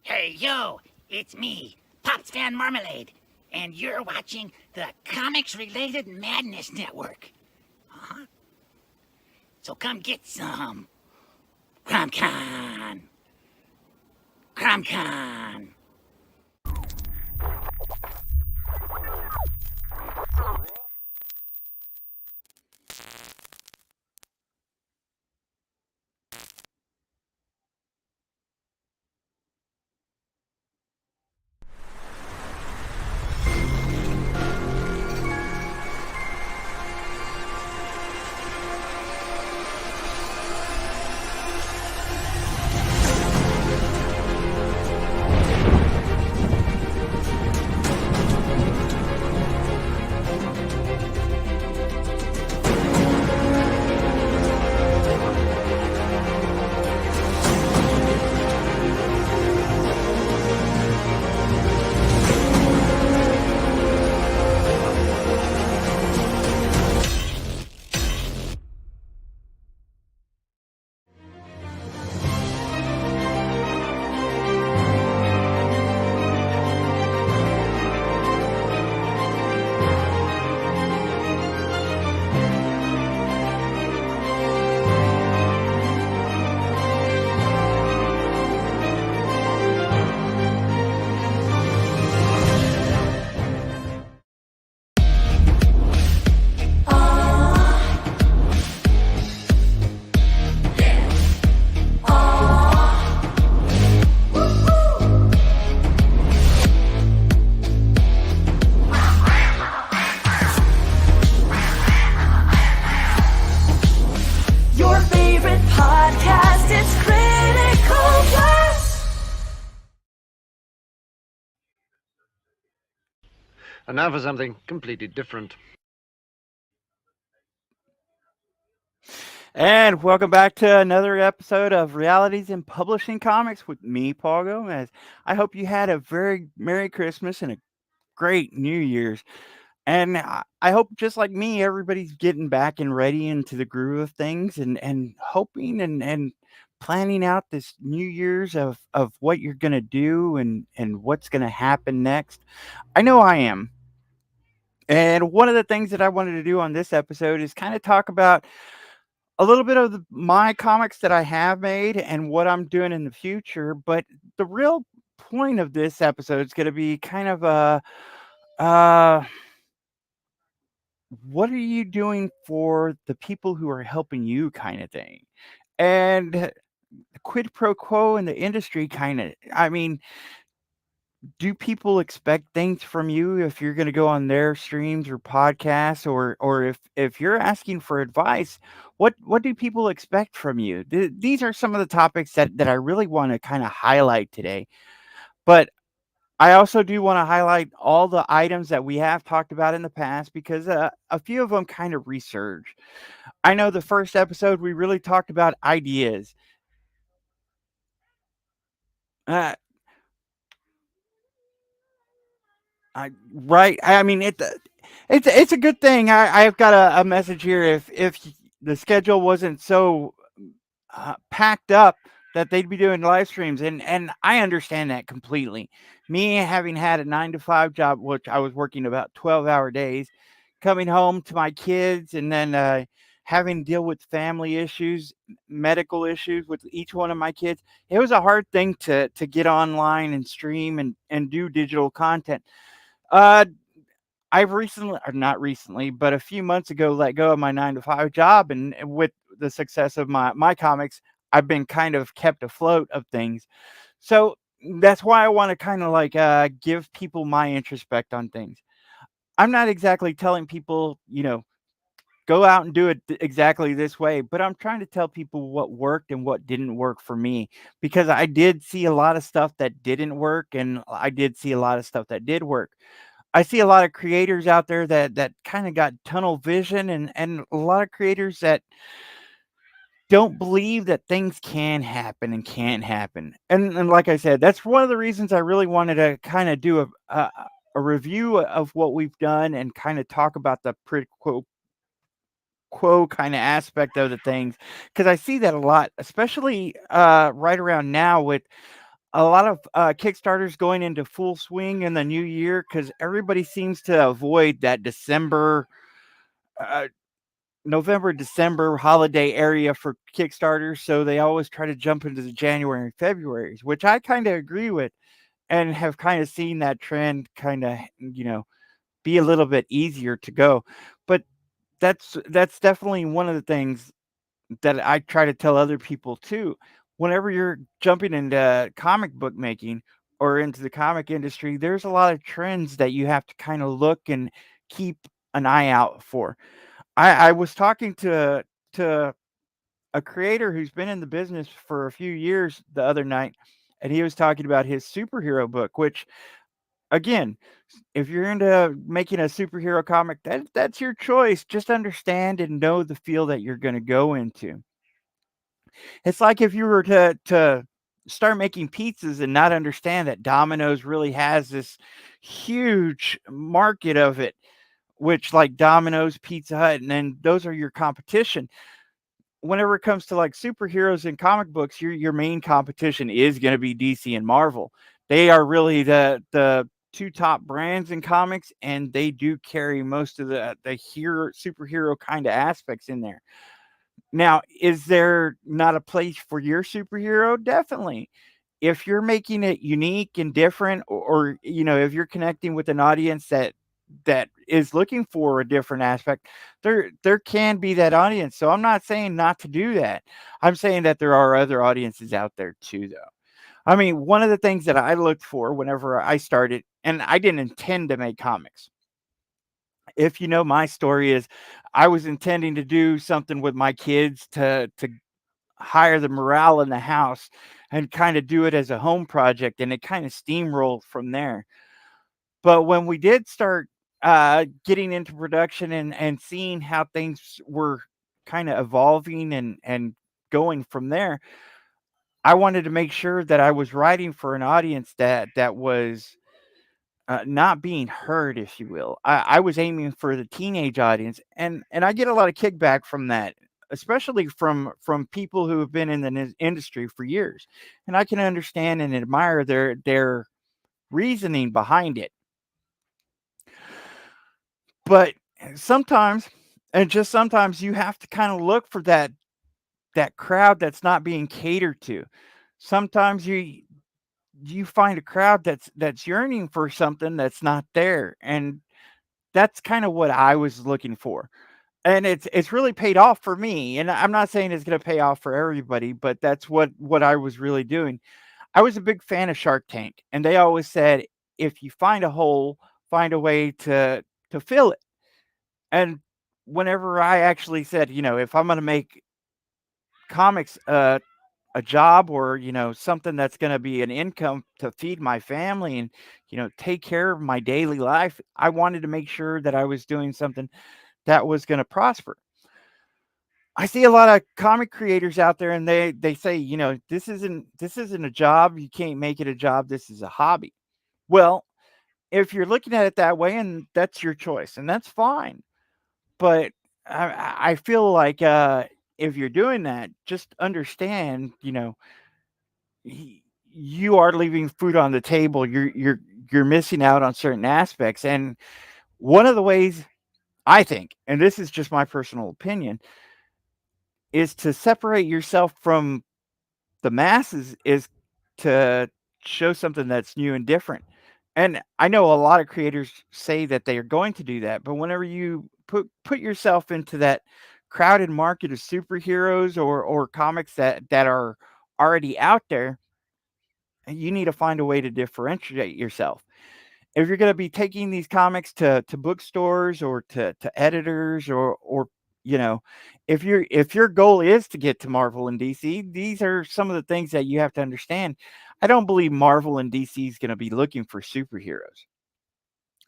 Hey, yo, it's me, Pops Van Marmalade, and you're watching the Comics-Related Madness Network. Uh-huh. So come get some. CromCon. CromCon. Your favorite podcast, it's Critical Blast. And now for something completely different. And welcome back to another episode of Realities in Publishing Comics with me, Paul Gomez. I hope you had a very Merry Christmas and a great New Year's. And I hope, just like me, everybody's getting back and ready into the groove of things and hoping and planning out this New Year's of what you're going to do and what's going to happen next. I know I am. And one of the things that I wanted to do on this episode is kind of talk about a little bit of my comics that I have made and what I'm doing in the future. But the real point of this episode is going to be kind of uh, what are you doing for the people who are helping you kind of thing. And quid pro quo in the industry kind of, I mean, do people expect things from you if you're going to go on their streams or podcasts, or if you're asking for advice, what do people expect from you? These are some of the topics that I really want to kind of highlight today. But I also do want to highlight all the items that we have talked about in the past, because a few of them kind of resurge. I know the first episode we really talked about ideas. Uh, right. I mean, it's a good thing. I've got a message here. If the schedule wasn't so packed up, that they'd be doing live streams, and I understand that completely. Me having had a 9 to 5 job, which I was working about 12-hour days, coming home to my kids, and then having to deal with family issues, medical issues with each one of my kids. It was a hard thing to get online and stream and do digital content. Uh, I've recently, or not recently, but a few months ago, let go of my 9 to 5 job, and with the success of my comics, I've been kind of kept afloat of things. So that's why I want to kind of like give people my introspect on things. I'm not exactly telling people, go out and do it exactly this way, but I'm trying to tell people what worked and what didn't work for me, because I did see a lot of stuff that didn't work, and I did see a lot of stuff that did work. I see a lot of creators out there that kind of got tunnel vision, and a lot of creators that don't believe that things can happen and can't happen. And like I said, that's one of the reasons I really wanted to kind of do a review of what we've done and kind of talk about the quo kind of aspect of the things, because I see that a lot, especially right around now with a lot of Kickstarters going into full swing in the new year because everybody seems to avoid that uh, November, December holiday area for Kickstarters. So they always try to jump into the January and Februarys, which I kind of agree with and have kind of seen that trend kind of, be a little bit easier to go. But that's definitely one of the things that I try to tell other people too. Whenever you're jumping into comic book making or into the comic industry, there's a lot of trends that you have to kind of look and keep an eye out for. I was talking to a creator who's been in the business for a few years the other night, and he was talking about his superhero book, which again, if you're into making a superhero comic, that's your choice. Just understand and know the feel that you're going to go into. It's like if you were to start making pizzas and not understand that Domino's really has this huge market of it, which like Domino's, Pizza Hut, and then those are your competition. Whenever it comes to like superheroes and comic books, your main competition is going to be DC and Marvel. They are really the two top brands in comics, and they do carry most of the hero superhero kind of aspects in there. Now, is there not a place for your superhero? Definitely. If you're making it unique and different, or if you're connecting with an audience that is looking for a different aspect, there can be that audience. So I'm not saying not to do that. I'm saying that there are other audiences out there too, though. I mean, one of the things that I looked for whenever I started, and I didn't intend to make comics. If you know my story is I was intending to do something with my kids to higher the morale in the house and kind of do it as a home project, and it kind of steamrolled from there. But when we did start getting into production and seeing how things were kind of evolving and going from there, I wanted to make sure that I was writing for an audience that was not being heard, if you will. I was aiming for the teenage audience, and I get a lot of kickback from that, especially from people who have been in the industry for years, and I can understand and admire their reasoning behind it. But sometimes, and just sometimes, you have to kind of look for that crowd that's not being catered to. Sometimes you find a crowd that's yearning for something that's not there, and that's kind of what I was looking for. And it's really paid off for me, and I'm not saying it's gonna pay off for everybody, but that's what I was really doing. I was a big fan of Shark Tank, and they always said, "If you find a hole, find a way to fill it." And whenever I actually said, if I'm gonna make comics, a job, or something that's going to be an income to feed my family and take care of my daily life, I wanted to make sure that I was doing something that was going to prosper. I see a lot of comic creators out there, and they say, this isn't a job, you can't make it a job, this is a hobby. Well, if you're looking at it that way, and that's your choice, and that's fine. But I feel like if you're doing that, just understand, you are leaving food on the table. You're missing out on certain aspects. And one of the ways, I think, and this is just my personal opinion, is to separate yourself from the masses, is to show something that's new and different. And I know a lot of creators say that they are going to do that, but whenever you put yourself into that crowded market of superheroes or comics that are already out there, you need to find a way to differentiate yourself. If you're going to be taking these comics to bookstores or to editors, or you know if your goal is to get to Marvel and DC, these are some of the things that you have to understand. I don't believe Marvel and DC is going to be looking for superheroes.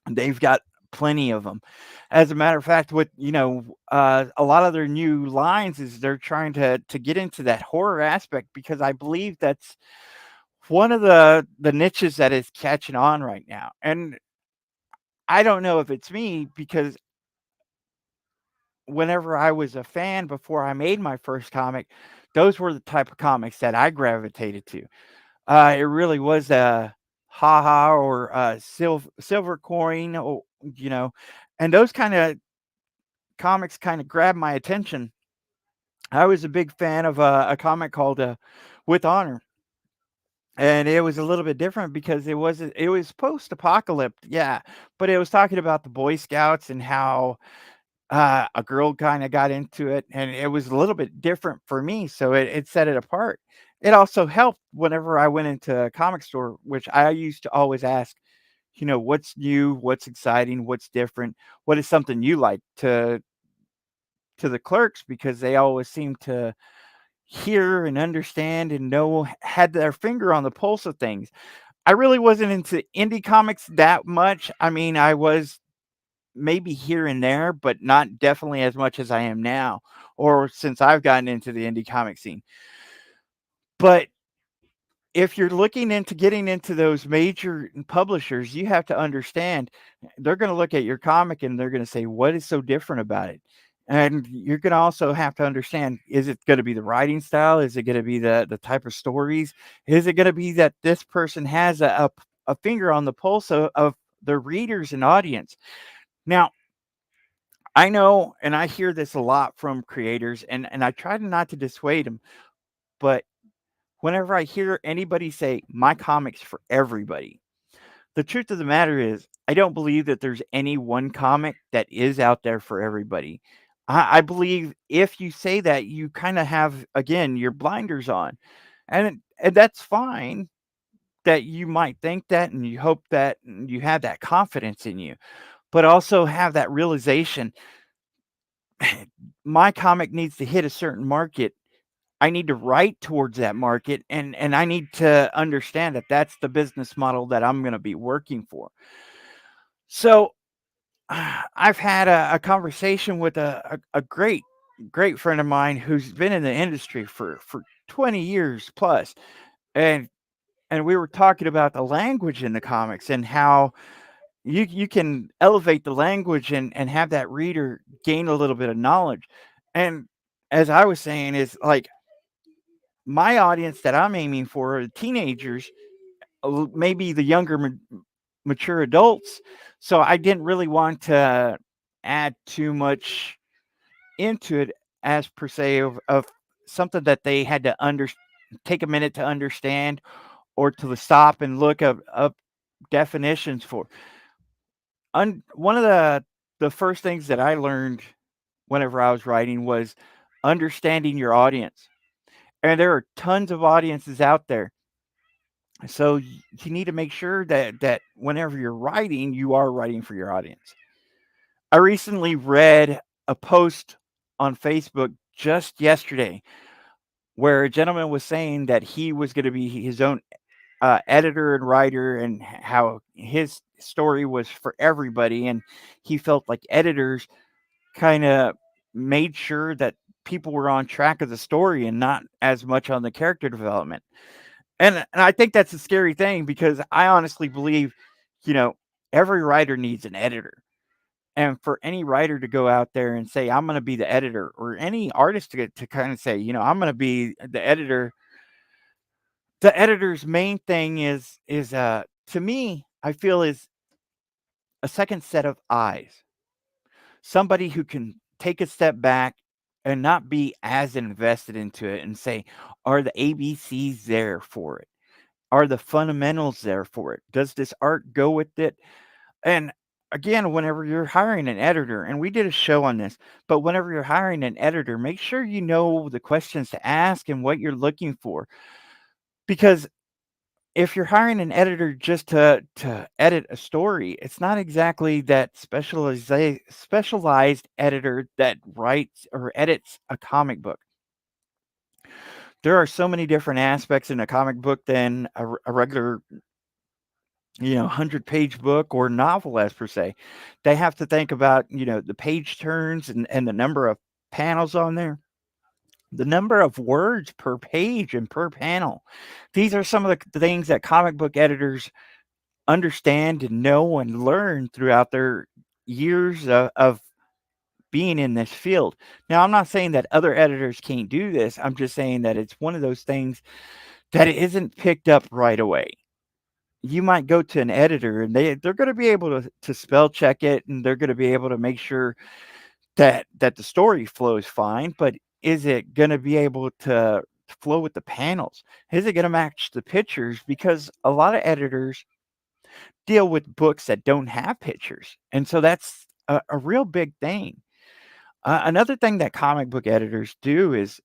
They've got plenty of them. As a matter of fact, what a lot of their new lines is they're trying to get into that horror aspect, because I believe that's one of the niches that is catching on right now. And I don't know if it's me, because whenever I was a fan before I made my first comic, those were the type of comics that I gravitated to. It really was a haha or a silver coin, or and those kind of comics kind of grabbed my attention. I was a big fan of a comic called With Honor, and it was a little bit different because it was post apocalyptic, yeah, but it was talking about the Boy Scouts and how a girl kind of got into it, and it was a little bit different for me, so it set it apart. It also helped whenever I went into a comic store, which I used to always ask, what's new, what's exciting, what's different, what is something you like to the clerks, because they always seem to hear and understand and know, had their finger on the pulse of things. I really wasn't into indie comics that much. I mean, I was maybe here and there, but not definitely as much as I am now, or since I've gotten into the indie comic scene. But if you're looking into getting into those major publishers, you have to understand they're going to look at your comic and they're going to say, what is so different about it? And you're going to also have to understand, is it going to be the writing style? Is it going to be the type of stories? Is it going to be that this person has a finger on the pulse of the readers and audience? Now, I know, and I hear this a lot from creators, and I try not to dissuade them, but whenever I hear anybody say, my comics for everybody, the truth of the matter is, I don't believe that there's any one comic that is out there for everybody. I believe if you say that, you kind of have, again, your blinders on. And that's fine that you might think that, and you hope that, and you have that confidence in you, but also have that realization my comic needs to hit a certain market. I need to write towards that market, and I need to understand that that's the business model that I'm going to be working for. So I've had a conversation with a great friend of mine who's been in the industry for 20 years plus, and we were talking about the language in the comics and how you can elevate the language and have that reader gain a little bit of knowledge. And as I was saying, is like my audience that I'm aiming for are teenagers, maybe the younger mature adults. So I didn't really want to add too much into it as per se of something that they had to take a minute to understand, or to stop and look up definitions for. One of the first things that I learned whenever I was writing was understanding your audience. And there are tons of audiences out there. So you need to make sure that whenever you're writing, you are writing for your audience. I recently read a post on Facebook just yesterday where a gentleman was saying that he was going to be his own editor and writer, and how his story was for everybody. And he felt like editors kind of made sure that people were on track of the story and not as much on the character development. And I think that's a scary thing, because I honestly believe, you know, every writer needs an editor. And for any writer to go out there and say, I'm going to be the editor, or any artist to kind of say, I'm going to be the editor, the editor's main thing is to me, I feel, is a second set of eyes. Somebody who can take a step back and not be as invested into it and say, are the ABCs there for it? Are the fundamentals there for it? Does this art go with it? And again, whenever you're hiring an editor, and we did a show on this, but whenever you're hiring an editor, make sure you know the questions to ask and what you're looking for. Because if you're hiring an editor just to edit a story, it's not exactly that specialized editor that writes or edits a comic book. There are so many different aspects in a comic book than a regular 100-page book or novel, as per se. They have to think about the page turns and the number of panels on there, the number of words per page and per panel. These are some of the things that comic book editors understand and know and learn throughout their years of being in this field. Now, I'm not saying that other editors can't do this. I'm just saying that it's one of those things that isn't picked up right away. You might go to an editor and they're going to be able to spell check it, and they're going to be able to make sure that the story flows fine, but is it going to be able to flow with the panels? Is it going to match the pictures? Because a lot of editors deal with books that don't have pictures, and so that's a real big thing. Another thing that comic book editors do is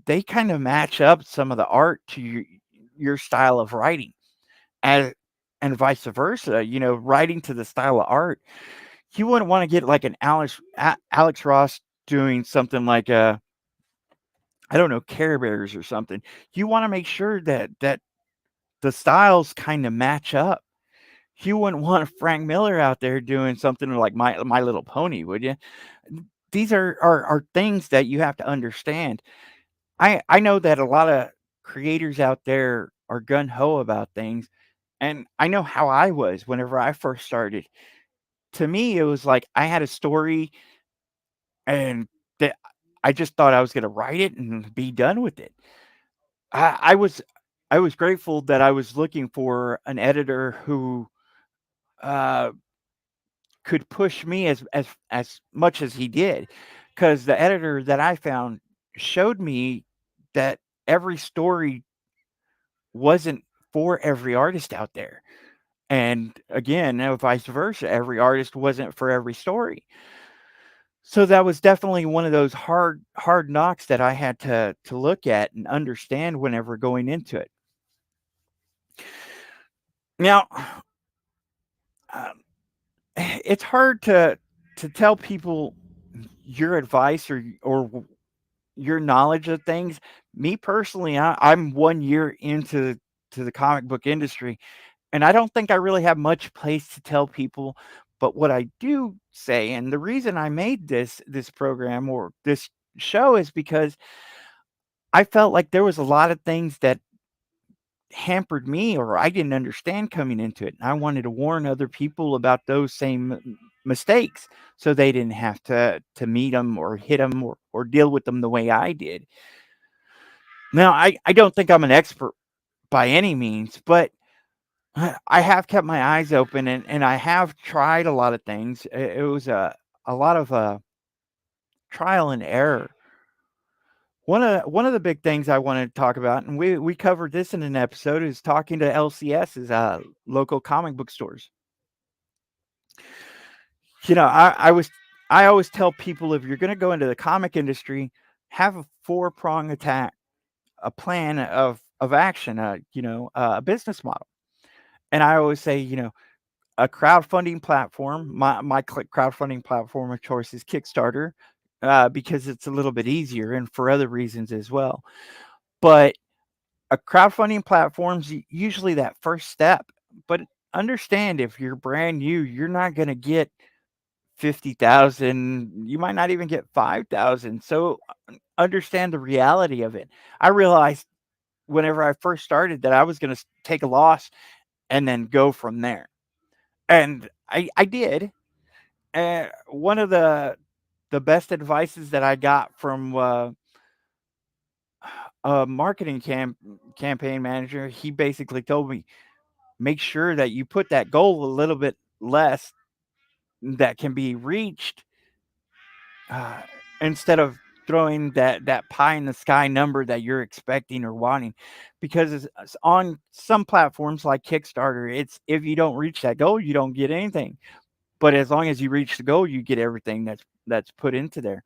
they kind of match up some of the art to your style of writing, as and vice versa. Writing to the style of art, you wouldn't want to get like an Alex Ross doing something like I don't know, Care Bears or something. You want to make sure that the styles kind of match up. You wouldn't want Frank Miller out there doing something like My Little Pony, would you? These are things that you have to understand. I know that a lot of creators out there are gun ho about things, and I know how I was whenever I first started. To me, it was like I had a story, and that I just thought I was going to write it and be done with it. I was grateful that I was looking for an editor who uh, could push me as much as he did, because the editor that I found showed me that every story wasn't for every artist out there. And again, vice versa, every artist wasn't for every story. So that was definitely one of those hard knocks that I had to look at and understand whenever going into it. Now, um, it's hard to tell people your advice or your knowledge of things. Me personally, I'm 1 year into to the comic book industry, and I don't think I really have much place to tell people. But what I do say, and the reason I made this program or this show, is because I felt like there was a lot of things that hampered me or I didn't understand coming into it. And I wanted to warn other people about those same mistakes so they didn't have to meet them or hit them or deal with them the way I did. Now, I don't think I'm an expert by any means, but I have kept my eyes open, and I have tried a lot of things. It was a lot of trial and error. One of the big things I wanted to talk about, and we covered this in an episode, is talking to LCSs, local comic book stores. I always tell people, if you're going to go into the comic industry, have a four-prong attack, a plan of action, a business model. And I always say, a crowdfunding platform. My crowdfunding platform of choice is Kickstarter, because it's a little bit easier, and for other reasons as well. But a crowdfunding platform's usually that first step. But understand, if you're brand new, you're not going to get 50,000. You might not even get 5,000. So understand the reality of it. I realized whenever I first started that I was going to take a loss and then go from there. And I did. One of the best advices that I got from a marketing campaign manager, he basically told me, make sure that you put that goal a little bit less that can be reached, uh, instead of throwing that pie in the sky number that you're expecting or wanting, because it's on some platforms like Kickstarter, it's, if you don't reach that goal, you don't get anything. But as long as you reach the goal, you get everything that's put into there.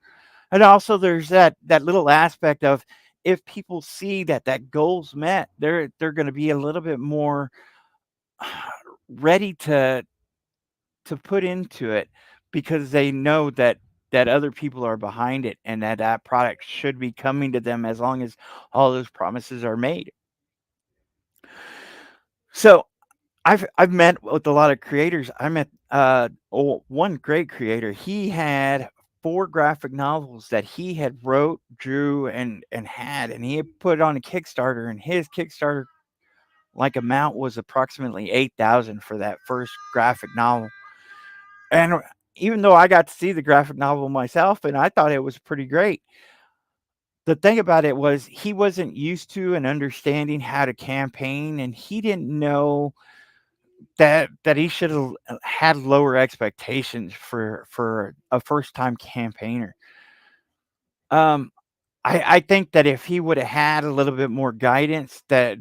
And also, there's that little aspect of, if people see that goal's met, they're going to be a little bit more ready to put into it, because they know that other people are behind it, and that product should be coming to them as long as all those promises are made. So I've met with a lot of creators. I met one great creator. He had 4 graphic novels that he had wrote, drew, and he had put on a Kickstarter, and his Kickstarter amount was approximately 8,000 for that first graphic novel. And even though I got to see the graphic novel myself, and I thought it was pretty great, the thing about it was he wasn't used to and understanding how to campaign, and he didn't know that he should have had lower expectations for a first time campaigner. Um, I think that if he would have had a little bit more guidance, that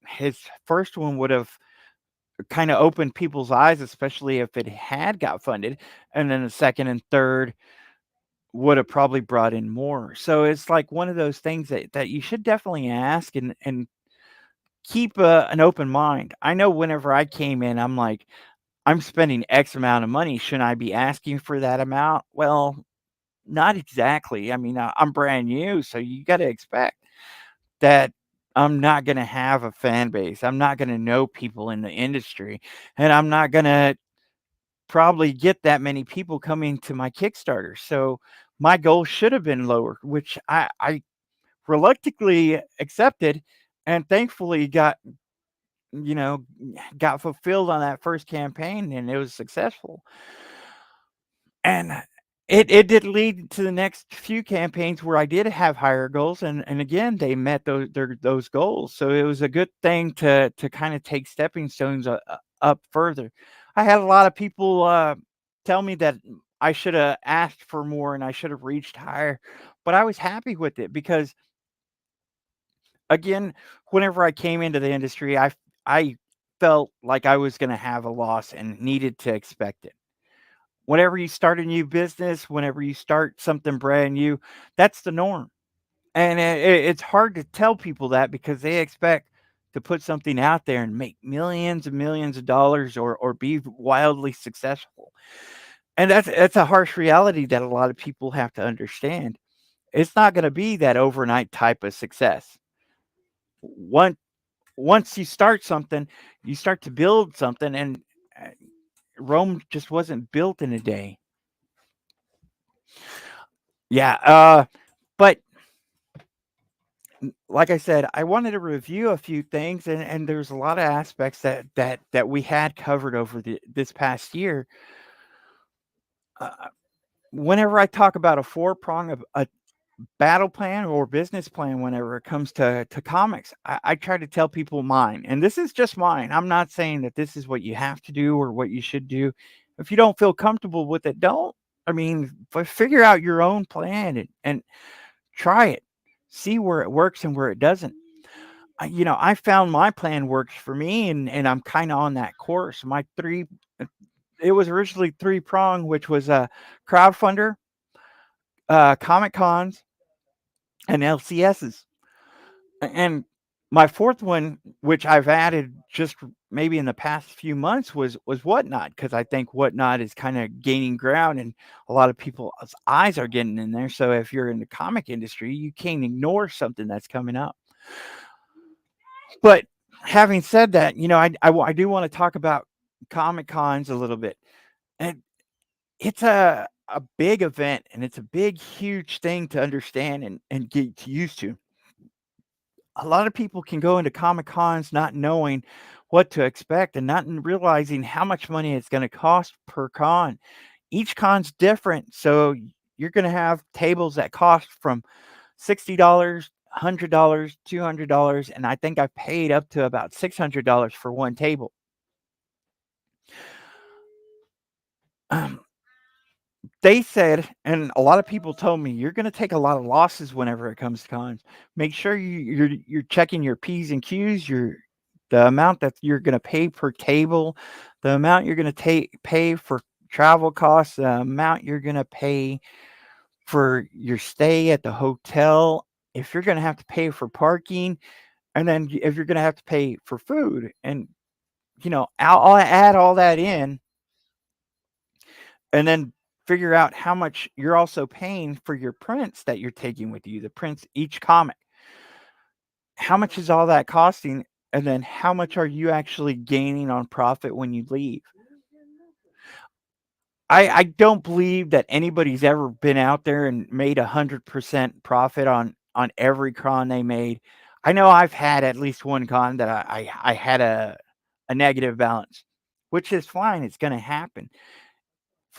his first one would have kind of opened people's eyes, especially if it had got funded, and then the second and third would have probably brought in more. So it's like one of those things that you should definitely ask and keep an open mind. I know whenever I came in, I'm like, I'm spending X amount of money. Shouldn't I be asking for that amount? Well, not exactly. I mean, I'm brand new, so you got to expect that I'm not going to have a fan base. I'm not going to know people in the industry, and I'm not going to probably get that many people coming to my Kickstarter. So my goal should have been lower, which I reluctantly accepted and thankfully you know, got fulfilled on that first campaign and it was successful. And it did lead to the next few campaigns where I did have higher goals, and again they met those goals. So it was a good thing to kind of take stepping stones up further. I had a lot of people tell me that I should have asked for more and I should have reached higher, but I was happy with it because again, whenever I came into the industry, I felt like I was going to have a loss and needed to expect it. Whenever you start a new business, whenever you start something brand new, that's the norm. And it's hard to tell people that because they expect to put something out there and make millions and millions of dollars or be wildly successful. And that's a harsh reality that a lot of people have to understand. It's not going to be that overnight type of success. Once once you start something, you start to build something, and uh, Rome just wasn't built in a day. Yeah, but like I said, I wanted to review a few things, and there's a lot of aspects that we had covered over this past year. Uh, Whenever I talk about a four prong of a battle plan or business plan, whenever it comes to comics, I try to tell people mine, and this is just mine. I'm not saying that this is what you have to do or what you should do. If you don't feel comfortable with it, don't. I mean, figure out your own plan and try it. See where it works and where it doesn't. I found my plan works for me, and I'm kind of on that course. My three, it was originally three prong, which was a crowdfunder, comic cons, and LCSs. And my fourth one, which I've added just maybe in the past few months, was Whatnot, because I think Whatnot is kind of gaining ground, and a lot of people's eyes are getting in there. So if you're in the comic industry, you can't ignore something that's coming up. But having said that, I do want to talk about Comic Cons a little bit. And it's a big event, and it's a big, huge thing to understand and get used to. A lot of people can go into Comic Cons not knowing what to expect and not realizing how much money it's going to cost per con. Each con's different, so you're going to have tables that cost from $60, $100, $200, and I think I've paid up to about $600 for one table. Um, they said, and a lot of people told me, you're going to take a lot of losses whenever it comes to cons. Make sure you're checking your P's and Q's, the amount that you're going to pay per table, the amount you're going to pay for travel costs, the amount you're going to pay for your stay at the hotel, if you're going to have to pay for parking, and then if you're going to have to pay for food. And I'll add all that in, and then figure out how much you're also paying for your prints that you're taking with you, the prints, each comic. How much is all that costing? And then how much are you actually gaining on profit when you leave? I don't believe that anybody's ever been out there and made 100% profit on every con they made. I know I've had at least one con that I had a negative balance, which is fine. It's going to happen.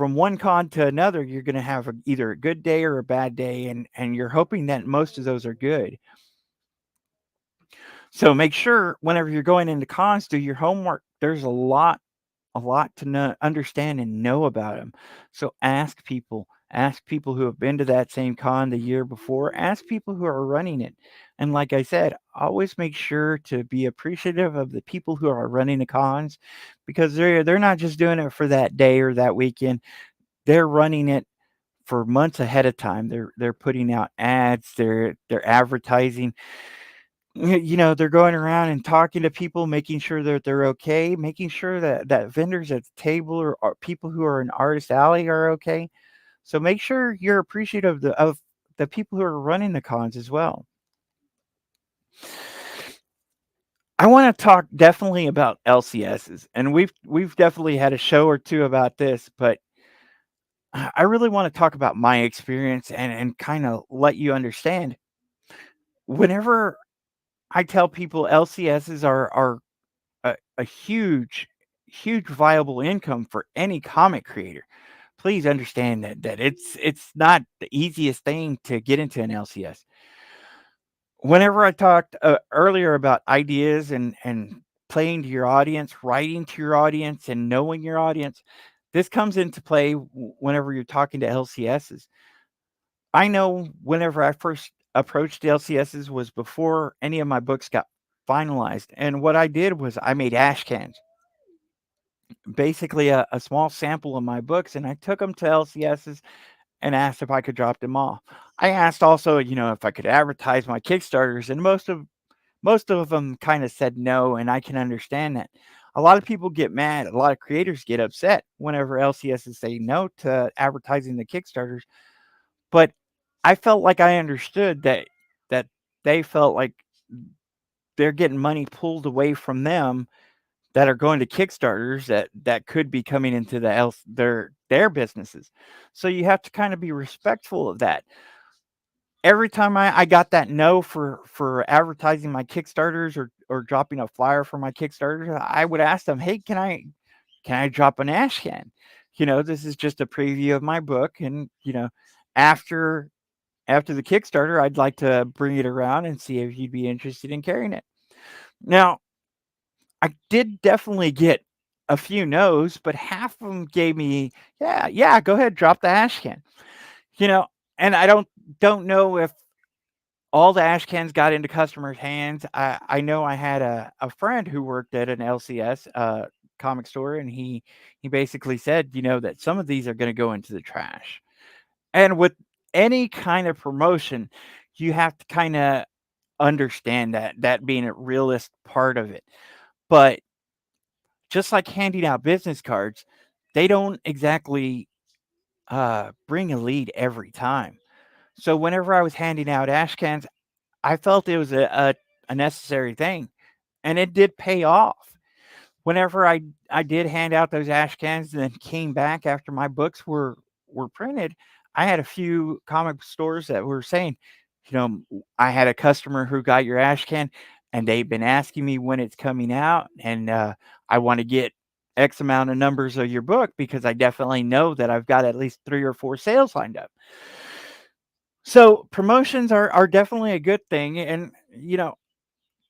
from one con to another, you're going to have either a good day or a bad day, and you're hoping that most of those are good. So make sure whenever you're going into cons, do your homework. There's a lot to understand and know about them. So ask people who have been to that same con the year before, ask people who are running it. And like I said, always make sure to be appreciative of the people who are running the cons, because they're not just doing it for that day or that weekend. They're running it for months ahead of time. They're putting out ads, they're advertising. They're going around and talking to people, making sure that they're okay, making sure that vendors at the table or people who are in Artist Alley are okay. So make sure you're appreciative of the people who are running the cons as well. I want to talk definitely about LCSs, and we've definitely had a show or two about this, but I really want to talk about my experience and kind of let you understand. Whenever I tell people LCSs are a huge viable income for any comic creator, please understand that it's not the easiest thing to get into an LCS. Whenever I talked earlier about ideas and playing to your audience, writing to your audience, and knowing your audience, this comes into play whenever you're talking to LCSs. I know whenever I first approached the LCSs was before any of my books got finalized, and what I did was I made ash cans, basically a small sample of my books, and I took them to LCSs and asked if I could drop them off. I asked also, if I could advertise my Kickstarters, and most of them kind of said no, and I can understand that. A lot of people get mad. A lot of creators get upset whenever LCSs say no to advertising the Kickstarters. But I felt like I understood that they felt like they're getting money pulled away from them that are going to Kickstarters that could be coming into their businesses. So you have to kind of be respectful of that. Every time I got that no for advertising my Kickstarters or dropping a flyer for my Kickstarters, I would ask them, "Hey, can I drop an ash can? This is just a preview of my book, and after the Kickstarter, I'd like to bring it around and see if you'd be interested in carrying it." Now, I did definitely get a few no's, but half of them gave me, yeah, go ahead, drop the ash can. You know, and I don't know if all the ash cans got into customers' hands. I know I had a friend who worked at an LCS comic store, and he basically said, that some of these are going to go into the trash. And with any kind of promotion, you have to kind of understand that being a realist part of it. But just like handing out business cards, they don't exactly bring a lead every time. So whenever I was handing out ash cans, I felt it was a necessary thing, and it did pay off. Whenever I did hand out those ash cans and then came back after my books were printed, I had a few comic stores that were saying, I had a customer who got your ash can, and they've been asking me when it's coming out, and I want to get X amount of numbers of your book because I definitely know that I've got at least 3 or 4 sales lined up. So promotions are definitely a good thing, and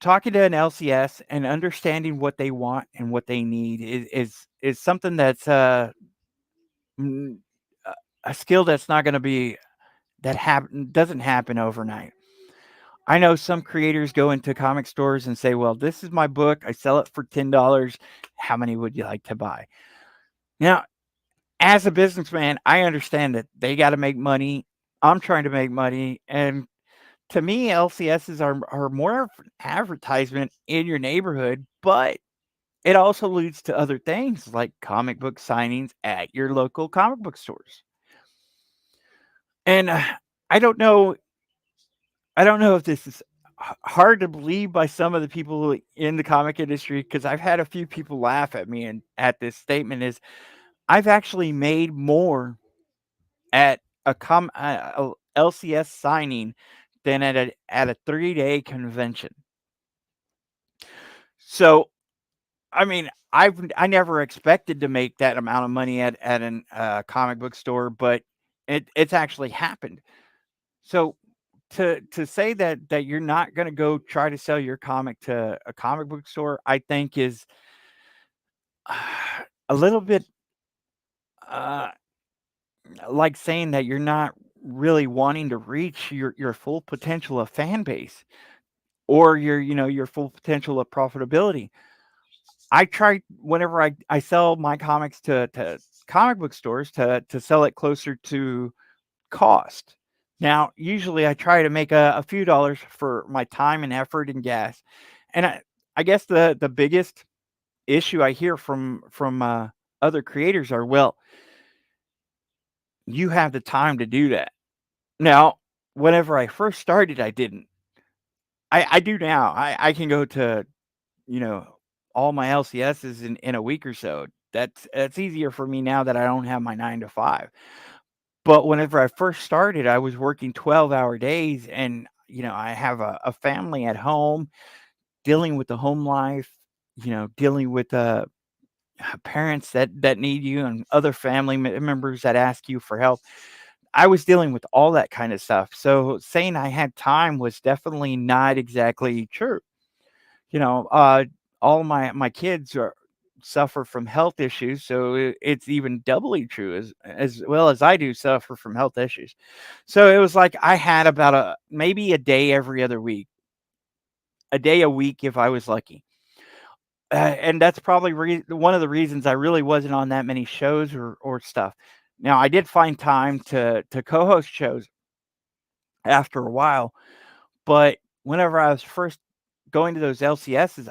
talking to an LCS and understanding what they want and what they need is something that's mm, a skill that's not going to be doesn't happen overnight. I know some creators go into comic stores and say, "Well, this is my book. I sell it for $10. How many would you like to buy?" Now, as a businessman, I understand that they got to make money. I'm trying to make money, and to me, LCSs are more of an advertisement in your neighborhood, but it also leads to other things like comic book signings at your local comic book stores. And I don't know, I don't know if this is hard to believe by some of the people in the comic industry, because I've had a few people laugh at me and at this statement is I've actually made more at a LCS signing than at a 3-day convention. So I mean, I never expected to make that amount of money at an comic book store, but it's actually happened. So to say that you're not going to go try to sell your comic to a comic book store, I think is a little bit uh, like saying that you're not really wanting to reach your full potential of fan base or your full potential of profitability. I try whenever I sell my comics to comic book stores to sell it closer to cost. Now, usually I try to make a few dollars for my time and effort and gas. And I guess the biggest issue I hear from other creators are, well, you have the time to do that. Now, whenever I first started, I didn't. I do now. I can go to, you know, all my LCSs in a week or so. That's easier for me now that I don't have my 9 to 5. But whenever I first started, I was working 12-hour days, and, I have a family at home, dealing with the home life, dealing with, parents that need you and other family members that ask you for help. I was dealing with all that kind of stuff. So saying I had time was definitely not exactly true. You know, all my kids suffer from health issues, so it's even doubly true as well as I do suffer from health issues. So it was like I had about maybe a day every other week, a day a week if I was lucky. And that's probably one of the reasons I really wasn't on that many shows or stuff. Now I did find time to co-host shows after a while, but whenever I was first going to those LCSs,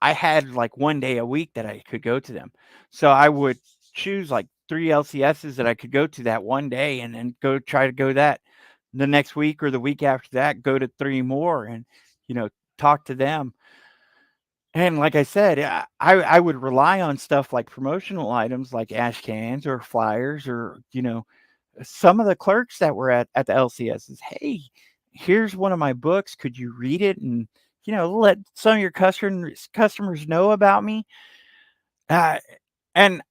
I had like 1 day a week that I could go to them. So I would choose like 3 LCSs that I could go to that one day and then go try to go that the next week or the week after that, go to 3 more and, you know, talk to them. And like I said, I would rely on stuff like promotional items like ash cans or flyers or, some of the clerks that were at the LCSs. Hey, here's one of my books. Could you read it and, let some of your customers know about me? Uh, and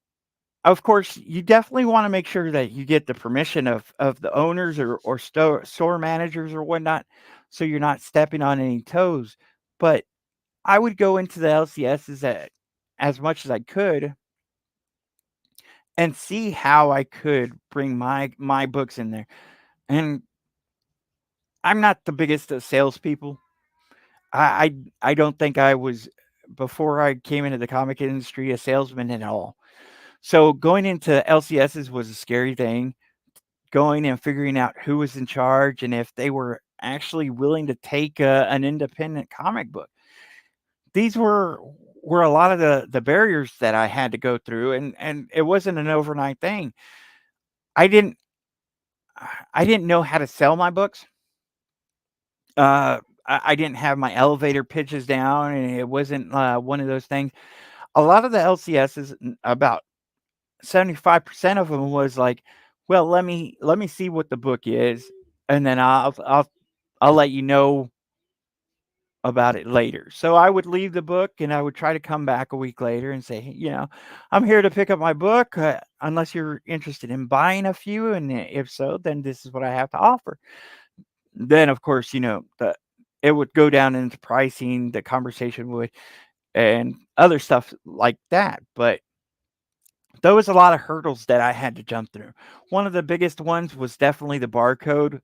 of course, you definitely want to make sure that you get the permission of the owners or store managers or whatnot, so you're not stepping on any toes. But I would go into the LCSs as much as I could and see how I could bring my books in there. And I'm not the biggest of salespeople. I don't think I was, before I came into the comic industry, a salesman at all. So going into LCSs was a scary thing. Going and figuring out who was in charge and if they were actually willing to take an independent comic book. These were a lot of the barriers that I had to go through, and it wasn't an overnight thing. I didn't I didn't know how to sell my books. I didn't have my elevator pitches down, and it wasn't one of those things. A lot of the LCSs, about 75% of them was like, well, let me see what the book is, and then I'll let you know about it later. So I would leave the book and I would try to come back a week later and say, "Hey, I'm here to pick up my book. Unless you're interested in buying a few, and if so, then this is what I have to offer." Then, of course, it would go down into pricing, the conversation would, and other stuff like that. But there was a lot of hurdles that I had to jump through. One of the biggest ones was definitely the barcode.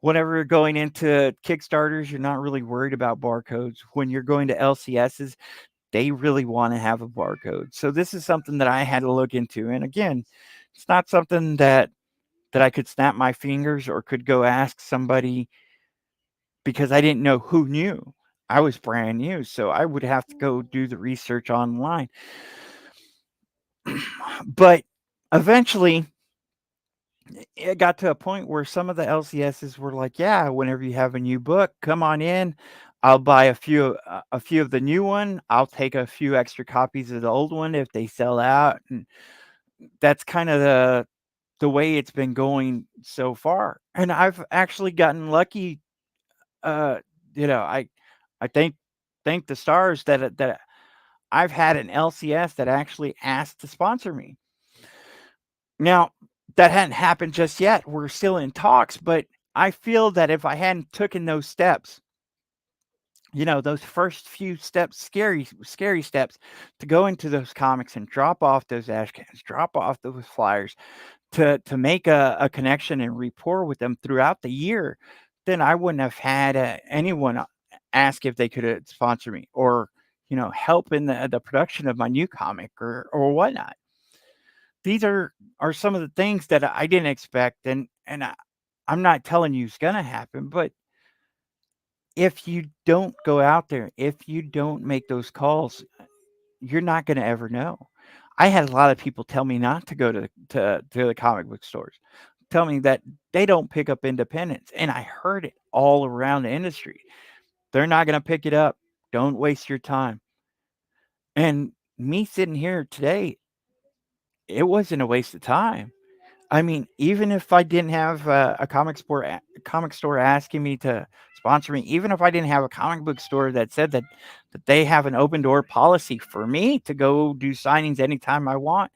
Whenever you're going into Kickstarters, you're not really worried about barcodes. When you're going to LCSs, they really want to have a barcode. So this is something that I had to look into. And again, it's not something that I could snap my fingers or could go ask somebody, because I didn't know who knew. I was brand new, so I would have to go do the research online. But eventually, it got to a point where some of the LCSs were like, "Yeah, whenever you have a new book, come on in. I'll buy a few of the new one. I'll take a few extra copies of the old one if they sell out." And that's kind of the way it's been going so far. And I've actually gotten lucky. Uh, I thank the stars that I've had an LCS that actually asked to sponsor me. Now, that hadn't happened just yet. We're still in talks, but I feel that if I hadn't taken those steps, those first few steps, scary steps to go into those comics and drop off those ash cans, drop off those flyers, to make a connection and rapport with them throughout the year, then I wouldn't have had anyone ask if they could sponsor me or help in the production of my new comic or whatnot. These are some of the things that I didn't expect, and I'm not telling you it's gonna happen, but if you don't go out there, if you don't make those calls, you're not gonna ever know. I had a lot of people tell me not to go to the comic book stores, tell me that they don't pick up independents, and I heard it all around the industry. They're not gonna pick it up. Don't waste your time. And me sitting here today, it wasn't a waste of time. I mean, even if I didn't have a comic store asking me to sponsor me, even if I didn't have a comic book store that said that they have an open door policy for me to go do signings anytime I want,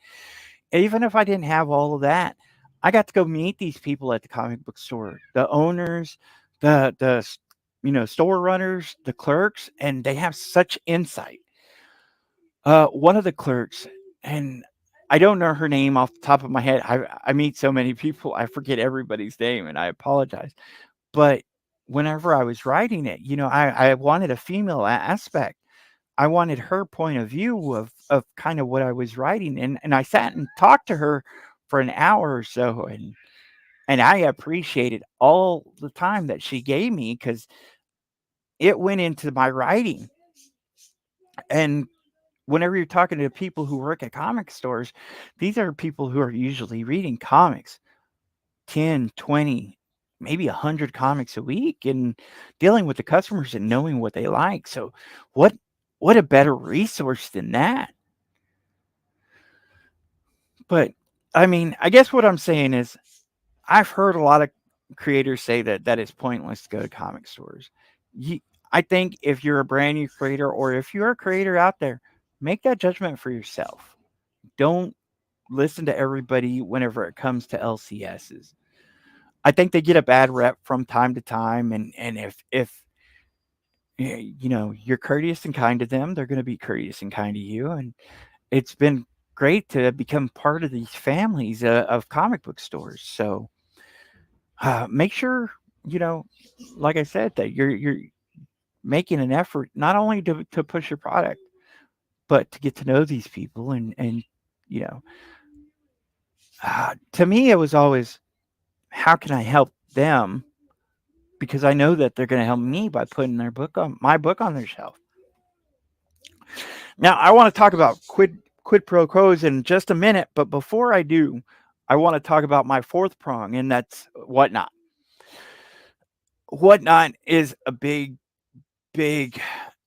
even if I didn't have all of that, I got to go meet these people at the comic book store, the owners, the store runners, the clerks, and they have such insight. One of the clerks, and I don't know her name off the top of my head. I meet so many people, I forget everybody's name, and I apologize. But whenever I was writing it, I wanted a female aspect. I wanted her point of view of kind of what I was writing, and I sat and talked to her for an hour or so, and I appreciated all the time that she gave me because it went into my writing. And whenever you're talking to people who work at comic stores, these are people who are usually reading comics, 10, 20, maybe 100 comics a week, and dealing with the customers and knowing what they like. So what a better resource than that? But I mean, I guess what I'm saying is I've heard a lot of creators say that it's pointless to go to comic stores. You, I think if you're a brand new creator or if you're a creator out there, make that judgment for yourself. Don't listen to everybody whenever it comes to LCSs. I think they get a bad rep from time to time, and if you're courteous and kind to them, they're going to be courteous and kind to you. And it's been great to become part of these families of comic book stores. So make sure like I said, that you're making an effort not only to push your product, but to get to know these people and you know to me, it was always, how can I help them? Because I know that they're going to help me by putting my book on their shelf. Now, I want to talk about quid pro quos in just a minute, but before I do, I want to talk about my fourth prong, and that's Whatnot. Whatnot is a big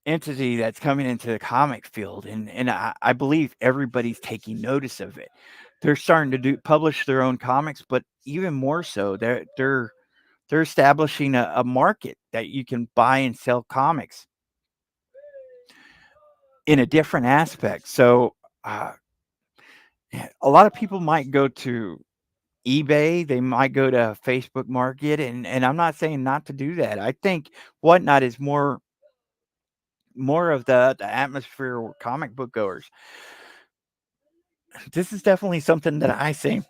entity that's coming into the comic field, and I believe everybody's taking notice of it. They're starting to publish their own comics, but even more so, they're establishing a market that you can buy and sell comics in a different aspect. So a lot of people might go to eBay, they might go to Facebook Market, and I'm not saying not to do that. I think Whatnot is more of the atmosphere of comic book goers. This is definitely something that I say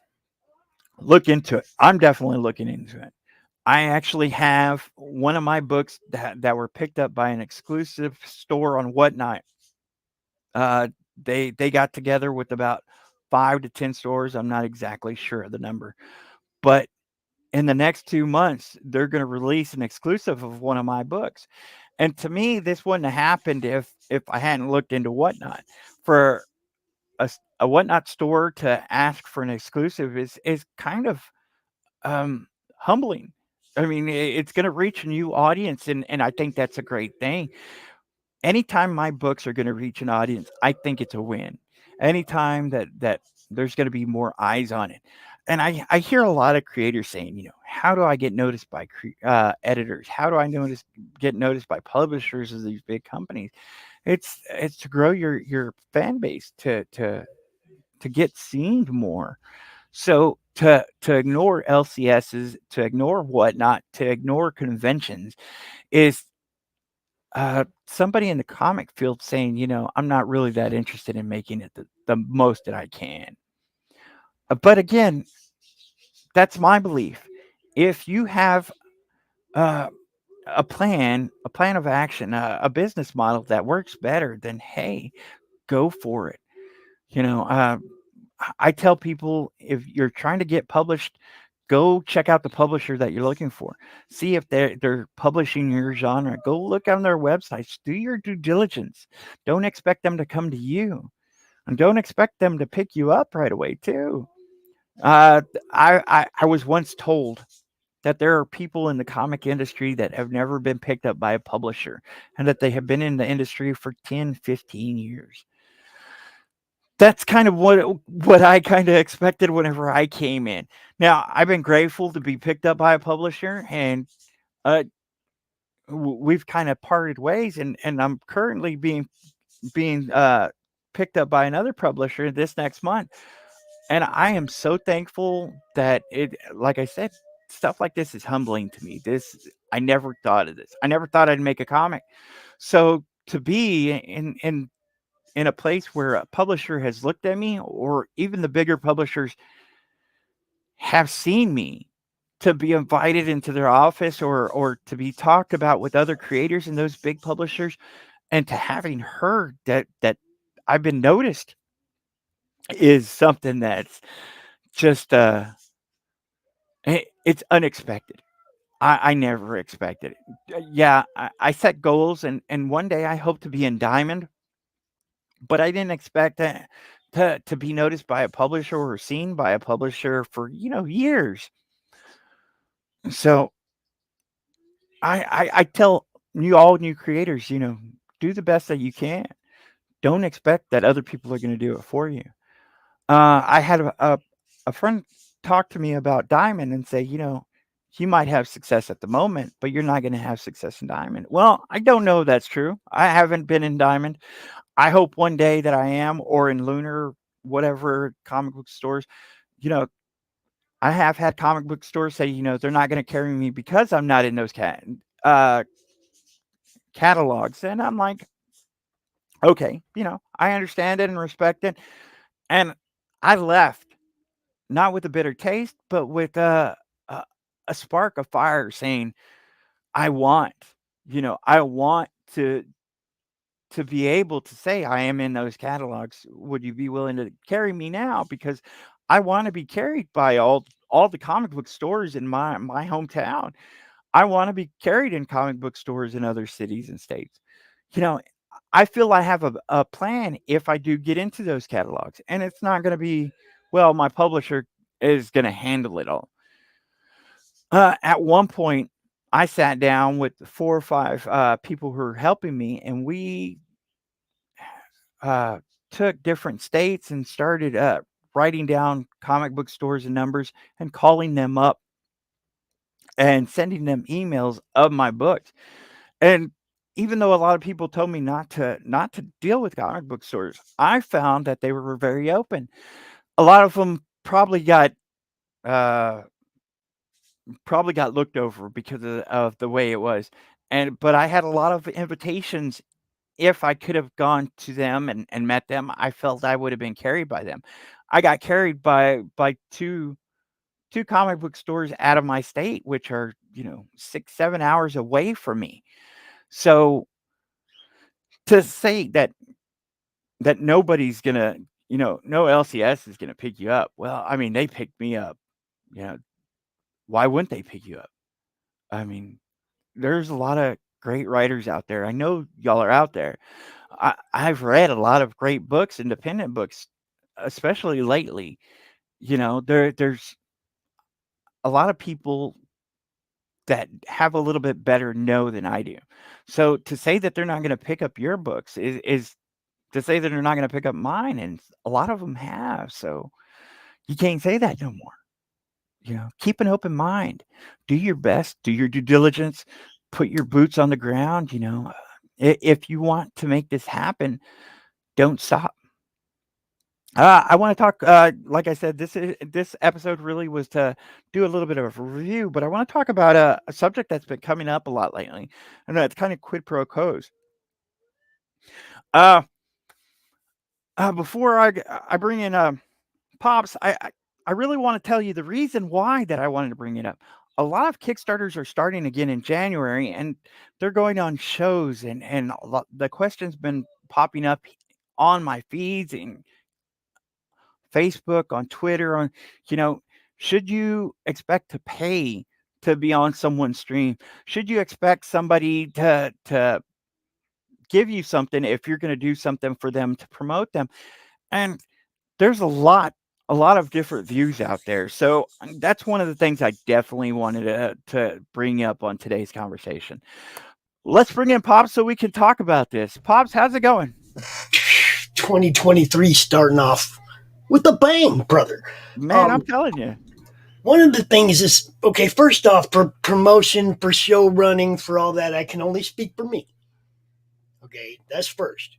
look into it. I'm definitely looking into it. I actually have one of my books that were picked up by an exclusive store on Whatnot. They got together with about 5 to 10 stores. I'm not exactly sure of the number, but in the next 2 months, they're going to release an exclusive of one of my books. And to me, this wouldn't have happened if I hadn't looked into Whatnot. For a Whatnot store to ask for an exclusive is kind of humbling. I mean, it's going to reach a new audience, and I think that's a great thing. Anytime my books are going to reach an audience, I think it's a win. Anytime that there's going to be more eyes on it. And I hear a lot of creators saying, how do I get noticed by editors? How do I get noticed by publishers of these big companies? It's to grow your fan base, to get seen more. So to ignore LCSs, to ignore whatnot, to ignore conventions is somebody in the comic field saying, I'm not really that interested in making it the most that I can. But again, that's my belief. If you have uh, a plan of action, a business model that works better, then hey, go for it. You know, I tell people, if you're trying to get published, go check out the publisher that you're looking for. See if they're publishing your genre. Go look on their websites. Do your due diligence. Don't expect them to come to you, and don't expect them to pick you up right away too. I was once told that there are people in the comic industry that have never been picked up by a publisher, and that they have been in the industry for 10, 15 years. That's kind of what I kind of expected whenever I came in. Now, I've been grateful to be picked up by a publisher, and uh, we've kind of parted ways, and I'm currently being picked up by another publisher this next month, and I am so thankful that like I said, stuff like this is humbling to me. I never thought of this. I never thought I'd make a comic. So to be in a place where a publisher has looked at me, or even the bigger publishers have seen me, to be invited into their office, or to be talked about with other creators in those big publishers, and to having heard that I've been noticed, is something that's just it's unexpected. I never expected it. Yeah, I set goals, and one day I hope to be in Diamond, but I didn't expect to be noticed by a publisher or seen by a publisher for years. So I tell all new creators, do the best that you can. Don't expect that other people are going to do it for you. I had a friend talk to me about Diamond and say, you might have success at the moment, but you're not going to have success in Diamond. Well, I don't know if that's true. I haven't been in Diamond. I hope one day that I am, or in Lunar, whatever comic book stores. You know, I have had comic book stores say, they're not going to carry me because I'm not in those uh, catalogs, and I'm like, okay, I understand it and respect it, and I left not with a bitter taste, but with a, a spark of fire, saying, I want, I want to be able to say I am in those catalogs. Would you be willing to carry me now? Because I want to be carried by all the comic book stores in my hometown. I want to be carried in comic book stores in other cities and states. You know, I feel I have a plan if I do get into those catalogs, and it's not going to be, well, my publisher is going to handle it all. At one point, I sat down with 4 or 5 people who are helping me, and we uh, took different states and started writing down comic book stores and numbers, and calling them up and sending them emails of my books. And even though a lot of people told me not to deal with comic book stores, I found that they were very open. A lot of them uh, probably got looked over because of the way it was. But I had a lot of invitations. If I could have gone to them and met them, I felt I would have been carried by them. I got carried by two comic book stores out of my state, which are 6, 7 hours away from me. So to say that nobody's gonna, no LCS is gonna pick you up. Well, I mean, they picked me up. You know, why wouldn't they pick you up? I mean, there's a lot of great writers out there. I know y'all are out there. I've read a lot of great books, independent books, especially lately. There's a lot of people that have a little bit better know than I do. So to say that they're not going to pick up your books is to say that they're not going to pick up mine, and a lot of them have. So you can't say that no more. Keep an open mind. Do your best. Do your due diligence. Put your boots on the ground. If you want to make this happen, don't stop. I want to talk. Like I said, this episode really was to do a little bit of a review, but I want to talk about a subject that's been coming up a lot lately, and that's kind of quid pro quos. Before I bring in Pops, I really want to tell you the reason why that I wanted to bring it up. A lot of Kickstarters are starting again in January, and they're going on shows, and the question's been popping up on my feeds and Facebook, on Twitter, on, should you expect to pay to be on someone's stream? Should you expect somebody to give you something if you're going to do something for them to promote them? And there's a lot of different views out there. So that's one of the things I definitely wanted to bring up on today's conversation. Let's bring in Pops so we can talk about this. Pops, how's it going? 2023 starting off with a bang, brother. Man, I'm telling you. One of the things is, okay, first off, for promotion, for show running, for all that, I can only speak for me. Okay, that's first.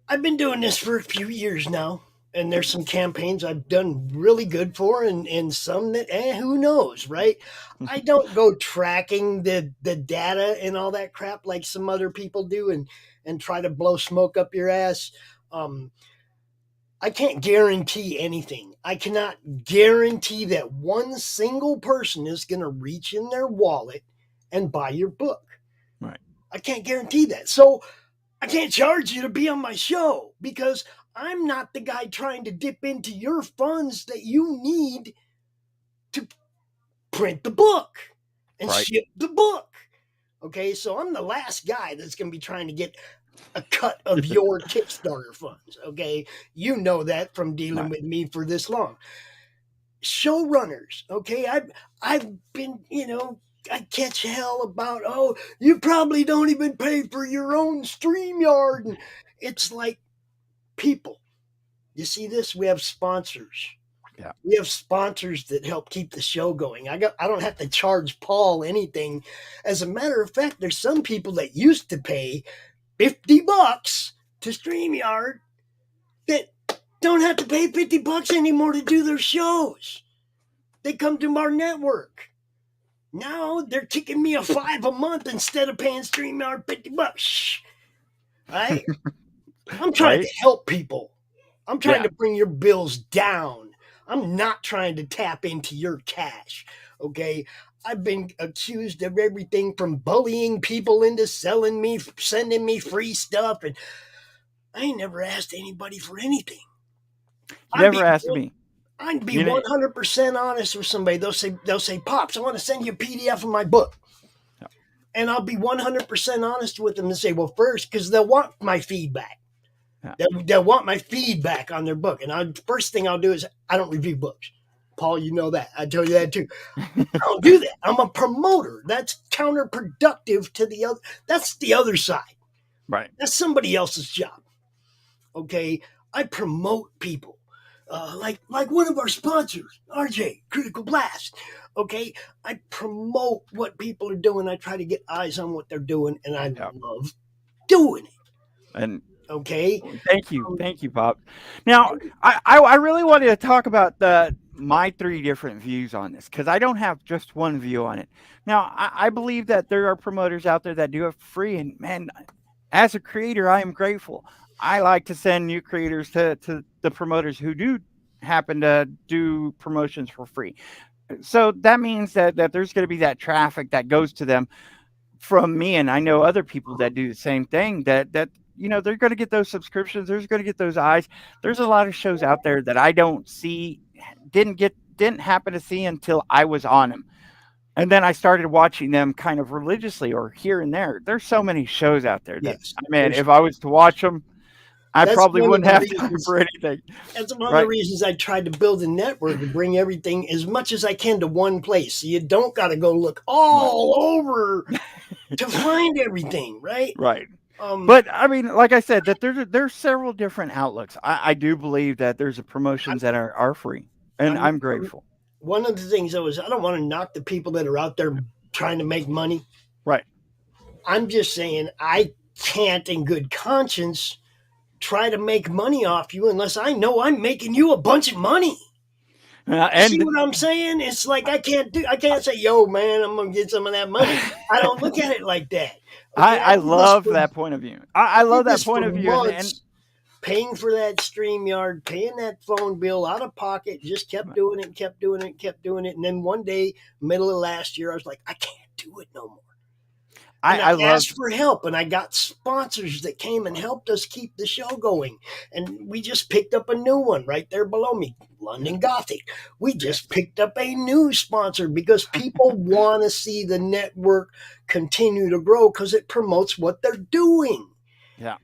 I've been doing this for a few years now, and there's some campaigns I've done really good for, and some that, who knows, right? I don't go tracking the data and all that crap like some other people do and try to blow smoke up your ass. I can't guarantee anything. I cannot guarantee that one single person is going to reach in their wallet and buy your book. Right. I can't guarantee that. So I can't charge you to be on my show because I'm not the guy trying to dip into your funds that you need to print the book and ship the book. Okay, so I'm the last guy that's going to be trying to get a cut of your Kickstarter funds. Okay, you know that from dealing with me for this long. Showrunners, okay, I've been, I catch hell about, oh, you probably don't even pay for your own StreamYard. And it's like, people, you see this? We have sponsors. Yeah. We have sponsors that help keep the show going. I don't have to charge Paul anything. As a matter of fact, there's some people that used to pay $50 to StreamYard that don't have to pay $50 anymore to do their shows. They come to our network. Now they're kicking me a $5 a month instead of paying StreamYard $50. Right? I'm trying to help people. I'm trying to bring your bills down. I'm not trying to tap into your cash. Okay? I've been accused of everything from bullying people into sending me free stuff, and I ain't never asked anybody for anything. Never asked me. I'd be 100% honest with somebody. They'll say, Pops, I want to send you a PDF of my book. Yeah. And I'll be 100% honest with them and say, well, first, because they'll want my feedback. Yeah. They'll want my feedback on their book. And first thing I'll do is I don't review books. Paul, you know that. I tell you that too. I don't do that. I'm a promoter. That's counterproductive to the other. That's the other side. Right. That's somebody else's job. Okay. I promote people. Like one of our sponsors, RJ, Critical Blast. Okay. I promote what people are doing. I try to get eyes on what they're doing, and I love doing it. And okay. Thank you, Pop. Now, I really wanted to talk about my 3 different views on this, because I don't have just one view on it. Now, I believe that there are promoters out there that do it for free, and man, as a creator, I am grateful. I like to send new creators to the promoters who do happen to do promotions for free. So that means that there's going to be that traffic that goes to them from me, and I know other people that do the same thing, that they're going to get those subscriptions. There's going to get those eyes. There's a lot of shows out there that I don't see, didn't happen to see until I was on them. And then I started watching them kind of religiously or here and there. There's so many shows out there that, if I was to watch them, I probably wouldn't have time for anything. That's one of the reasons I tried to build a network and bring everything as much as I can to one place. So you don't got to go look all over to find everything, right? Right. But I mean, like I said, that there's several different outlooks. I do believe that there's promotions that are free, and I'm grateful. One of the things though is I don't want to knock the people that are out there trying to make money. Right. I'm just saying I can't, in good conscience, try to make money off you unless I know I'm making you a bunch of money. You see And what I'm saying? It's like I can't say, yo, man, I'm gonna get some of that money. I don't look at it like that. Okay, I love that point of view. I I love did that this point for of view, and months, paying for that StreamYard, paying that phone bill out of pocket, just kept doing it, kept doing it, kept doing it. And then one day, middle of last year, I was like, I can't do it no more. And I I love. asked for help, and I got sponsors that came and helped us keep the show going. And we just picked up a new one right there below me, London Gothic. We just picked up a new sponsor because people want to see the network continue to grow because it promotes what they're doing. Yeah.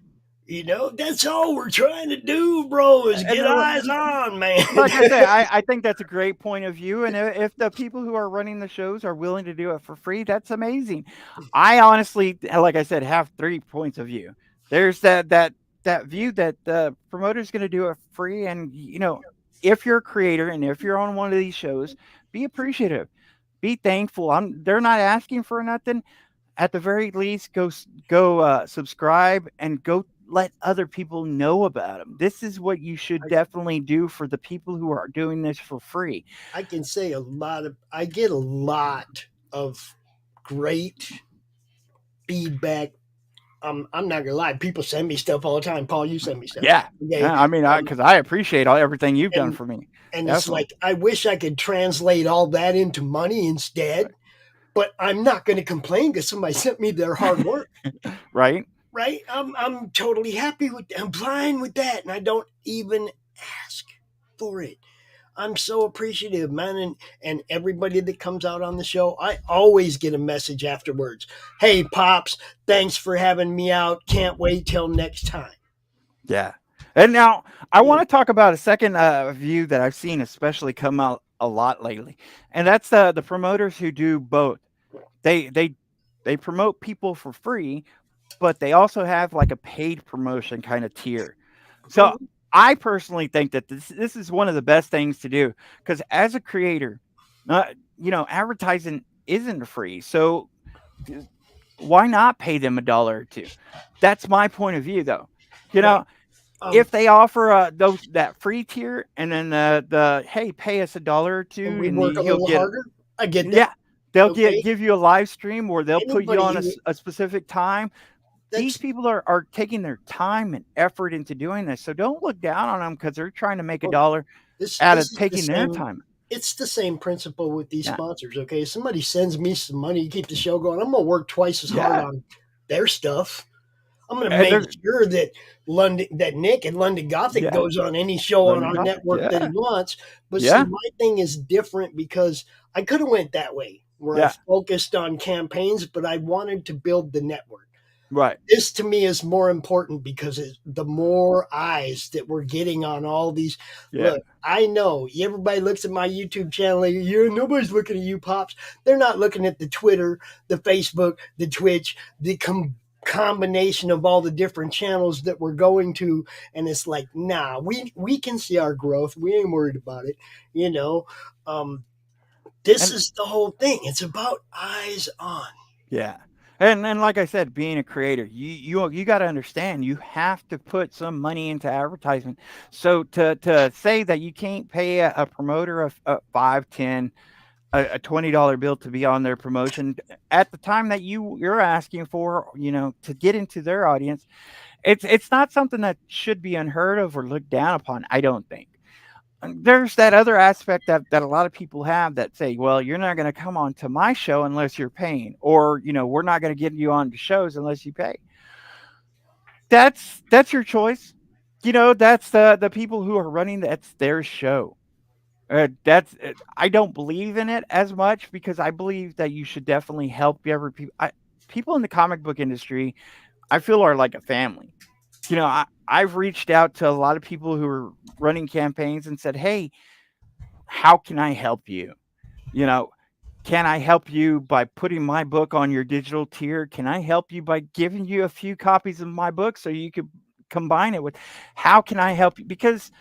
You know, that's all we're trying to do, bro, is And get eyes on, man. like I say, I think that's a great point of view. And if the people who are running the shows are willing to do it for free, that's amazing. I honestly, like I said, have 3 points of view. There's that view that the promoter's going to do it free, and if you're a creator and if you're on one of these shows, be appreciative, be thankful. They're not asking for nothing. At the very least, go subscribe and go let other people know about them. This is what you should definitely do for the people who are doing this for free. I can say I get a lot of great feedback. I'm not gonna lie, people send me stuff all the time. Paul, you send me stuff. Yeah, Okay. I mean, because I appreciate everything you've done And for me. and it's Definitely. like I wish I could translate all that into money instead, but I'm not gonna complain because somebody sent me their hard work. Right? Right? I'm totally happy with I'm fine with that, and I don't even ask for it. I'm so appreciative, man, and everybody that comes out on the show, I always get a message afterwards. Hey, Pops, thanks for having me out. Can't wait till next time. Yeah. And now I want to talk about a second view that I've seen especially come out a lot lately, and that's the promoters who do both. They promote people for free, but they also have like a paid promotion kind of tier. So I personally think that this is one of the best things to do because as a creator, advertising isn't free. So why not pay them $1 or two? That's my point of view, though. You Well, know, if they offer that free tier and then the hey, pay us $1 or two, we and work a you'll little get harder. I get that. yeah, they'll Okay. give you a live stream or they'll put you Anybody on who a specific time. These that's people are taking their time and effort into doing this. So don't look down on them because they're trying to make well, $1 this out this of is the taking their same. time. It's the same principle with these Yeah. sponsors. Okay, somebody sends me some money to keep the show going. I'm gonna work twice as hard Yeah. on their stuff. I'm going to And make sure that Nick and London Gothic yeah, goes on any show on London our Gothic. network that he Yeah. wants. But see, Yeah. my thing is different because I could have went that way where I Yeah. focused on campaigns, but I wanted to build the network. Right. This to me is more important because the more eyes that we're getting on all these. Yeah. Look, I know everybody looks at my YouTube channel. Like, nobody's looking at you, Pops. They're not looking at the Twitter, the Facebook, the Twitch, the combination of all the different channels that we're going to, and it's like, nah, we can see our growth. We ain't worried about it. This And is the whole thing. It's about eyes on. yeah. And like I said, being a creator, you got to understand you have to put some money into advertisement. So to say that you can't pay a promoter a 5, 10, a $20 bill to be on their promotion at the time that you're asking for, to get into their audience, it's not something that should be unheard of or looked down upon. I don't think. There's that other aspect that a lot of people have that say, well, you're not going to come on to my show unless you're paying, or we're not going to get you on to shows unless you pay. That's your choice. That's the people who are running. That's their show. I don't believe in it as much because I believe that you should definitely help people in the comic book industry. I feel are like a family. I've reached out to a lot of people who are running campaigns and said, hey, how can I help you? Can I help you by putting my book on your digital tier? Can I help you by giving you a few copies of my book so you could combine it with, how can I help you? Because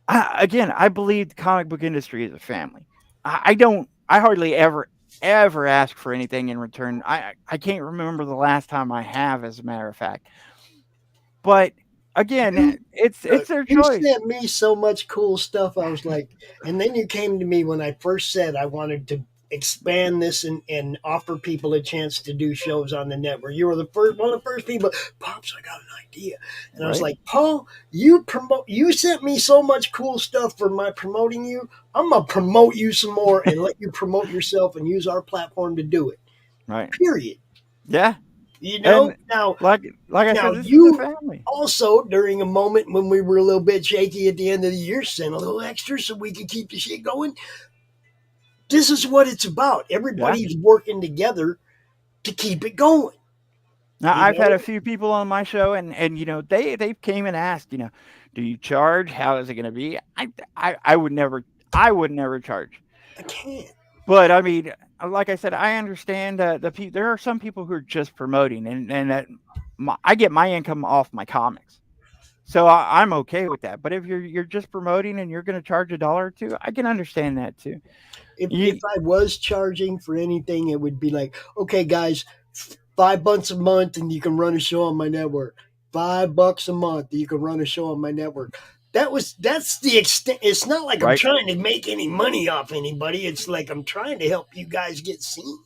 again, I believe the comic book industry is a family. I hardly ever ever ask for anything in return. I can't remember the last time I have, as a matter of fact. But again, You it's their you choice. sent me so much cool stuff. I was like, and then you came to me when I first said I wanted to expand this and offer people a chance to do shows on the network. You were the first one of the first people. Pops, I got an idea, and I was Right? like, Paul, you sent me so much cool stuff for my promoting you. I'm gonna promote you some more and let you promote yourself and use our platform to do it. Right. Period. Yeah. You know And now. like I Now said, this is a you family. also, during a moment when we were a little bit shaky at the end of the year, sent a little extra so we could keep the shit going. This is what it's about. Yeah. Everybody's working together to keep it going. Now You I've had a know, few people on my show, and they came and asked, do you charge? How is it going to be? I would never charge. I can't. But I mean, like I said, I understand there are some people who are just promoting, and that I get my income off my comics, so I'm okay with that. But if you're just promoting and you're going to charge $1 or two, I can understand that too. If You, I was charging for anything, it would be like, okay, guys, $5 a month and you can run a show on my network. $5 a month, you can run a show on my network. That's the extent. It's not like I'm right? trying to make any money off anybody. It's like I'm trying to help you guys get seen.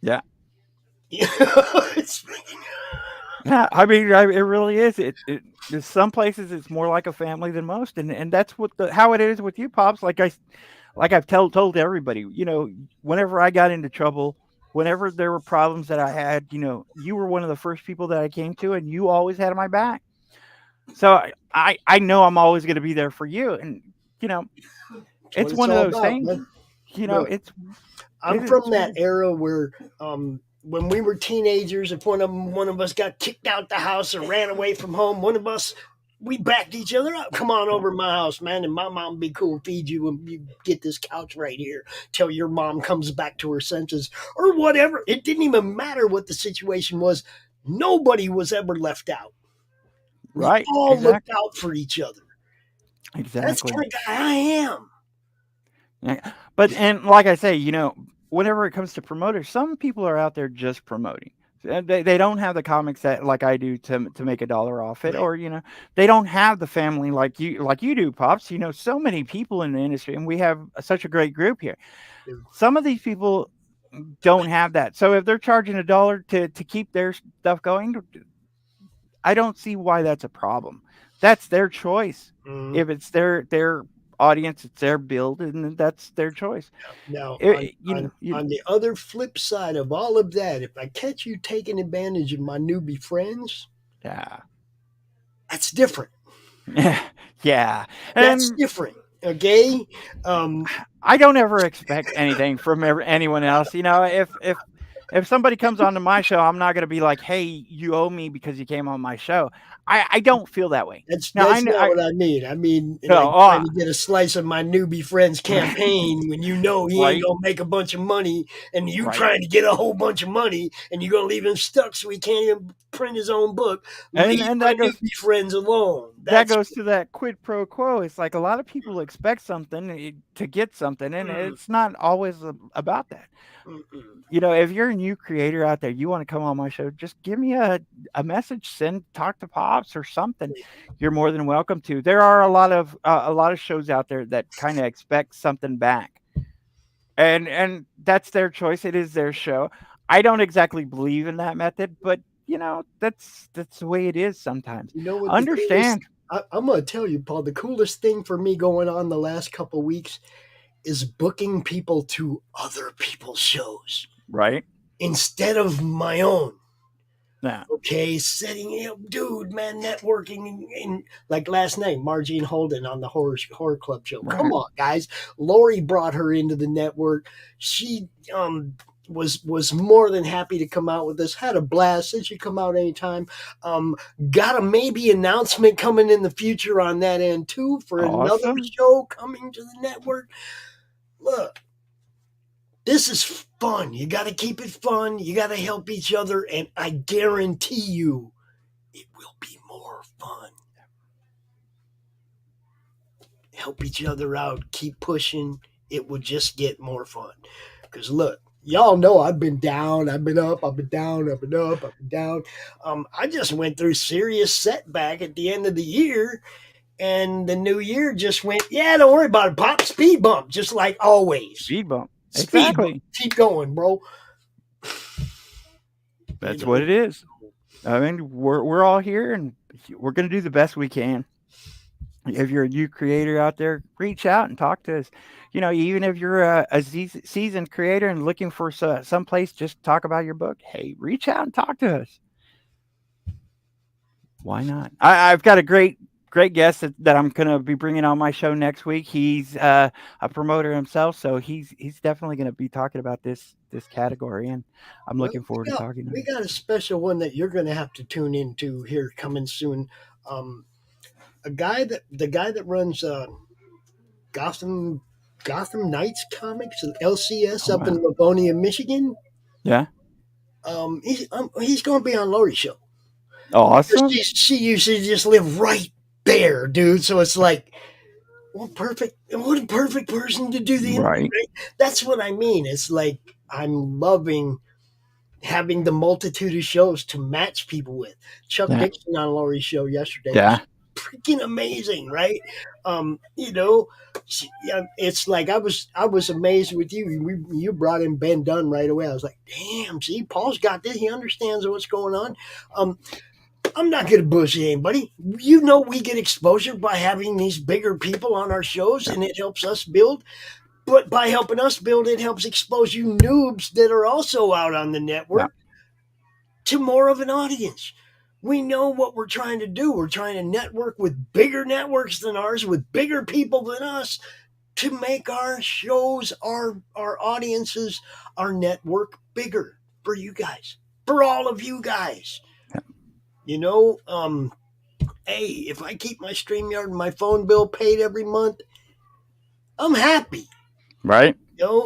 Yeah. It's Yeah, I mean, it really is. There's some places it's more like a family than most, and that's how it is with you, pops. Like I've told everybody, whenever I got into trouble, whenever there were problems that I had, you were one of the first people that I came to, and you always had my back. So I know I'm always going to be there for you, and you know, what it's it's one of all those about, things. man. You know, Look, it's I'm from it's that era where when we were teenagers, if one of us got kicked out the house or ran away from home, one of us we backed each other up. Come on over to my house, man, and my mom be cool, feed you, and you get this couch right here till your mom comes back to her senses or whatever. It didn't even matter what the situation was. Nobody was ever left out. We right, all looked exactly, out for each other. That's the exactly. kind of guy I am. Yeah. But and like I say, whenever it comes to promoters, some people are out there just promoting. They don't have the comics that like I do to make $1 off it, Right. or they don't have the family like you do, pops. So many people in the industry, and we have such a great group here. Some of these people don't have that. So if they're charging $1 to keep their stuff going, I don't see why that's a problem. That's their choice. Mhm. If it's their audience, it's their build, and that's their choice. Now, It, you know, on the other flip side of all of that, if I catch you taking advantage of my newbie friends, yeah, that's different. yeah, That's and different. Okay. Um, I don't ever expect anything from anyone else. If somebody comes onto my show, I'm not going to be like, "Hey, you owe me because you came on my show." I don't feel that way. Now that's not what I mean. I mean, no, like trying to get a slice of my newbie friend's campaign when you know he ain't right, gonna make a bunch of money, and you right, trying to get a whole bunch of money, and you're gonna leave him stuck so he can't even print his own book. and Leave and my that goes newbie friends alone. that That's goes to that quid pro quo. It's like a lot of people expect something to get something, and mm, it's not always about that. mm-mm. If you're a new creator out there, you want to come on my show, just give me a message, talk to Pops or something. You're more than welcome to. There are a lot of shows out there that kind of expect something back, and that's their choice. It is their show. I don't exactly believe in that method, but that's the way it is sometimes. You know what the coolest? Understand, I'm gonna tell you, Paul. The coolest thing for me going on the last couple weeks is booking people to other people's shows right? instead of my own. Yeah, Okay, setting up, dude, man, networking, and like last night, Margie and Holden on the horror club show. Come right. on, guys. Laurie brought her into the network. She was more than happy to come out with us. Had a blast. Said she'd come out anytime. Um, got a maybe announcement coming in the future on that end too for another Awesome. show coming to the network. Look, this is fun. You got to keep it fun. You got to help each other, and I guarantee you, it will be more fun. Help each other out. Keep pushing. It will just get more fun. Because look, y'all know I've been down, I've been up, I've been down, I've been up, I've been down. I just went through serious setback at the end of the year, and the new year just went, yeah, don't worry about it, pop, speed bump, just like always. Speed bump. Speed bump. Exactly. Keep going, bro. That's what it is. I mean, we're all here, and we're going to do the best we can. If you're a new creator out there, reach out and talk to us. Even if you're a seasoned creator and looking for some place just to talk about your book, hey, reach out and talk to us. Why not? I've got a great guest that I'm going to be bringing on my show next week. He's a promoter himself, so he's definitely going to be talking about this category, and I'm looking forward to talking to him. We got a special one that you're going to have to tune into here coming soon. The guy that runs Gotham Knights Comics and LCS up in Livonia, Michigan. Yeah. He's going to be on Laurie's show. Awesome. She usually just live right there, dude. So it's like, what a perfect person to do the interview. Right? That's what I mean. It's like I'm loving having the multitude of shows to match people with. Chuck Dixon on Laurie's show yesterday. Yeah. Freaking amazing, right? It's like I was amazed with you. You brought in Ben Dunn right away. I was like, damn, see, Paul's got this. He understands what's going on. I'm not going to bullshit anybody. We get exposure by having these bigger people on our shows, and it helps us build. But by helping us build, it helps expose you noobs that are also out on the network to more of an audience. We know what we're trying to do. We're trying to network with bigger networks than ours, with bigger people than us, to make our shows, our audiences, our network bigger for you guys, for all of you guys. Hey, if I keep my StreamYard and my phone bill paid every month, I'm happy. Right.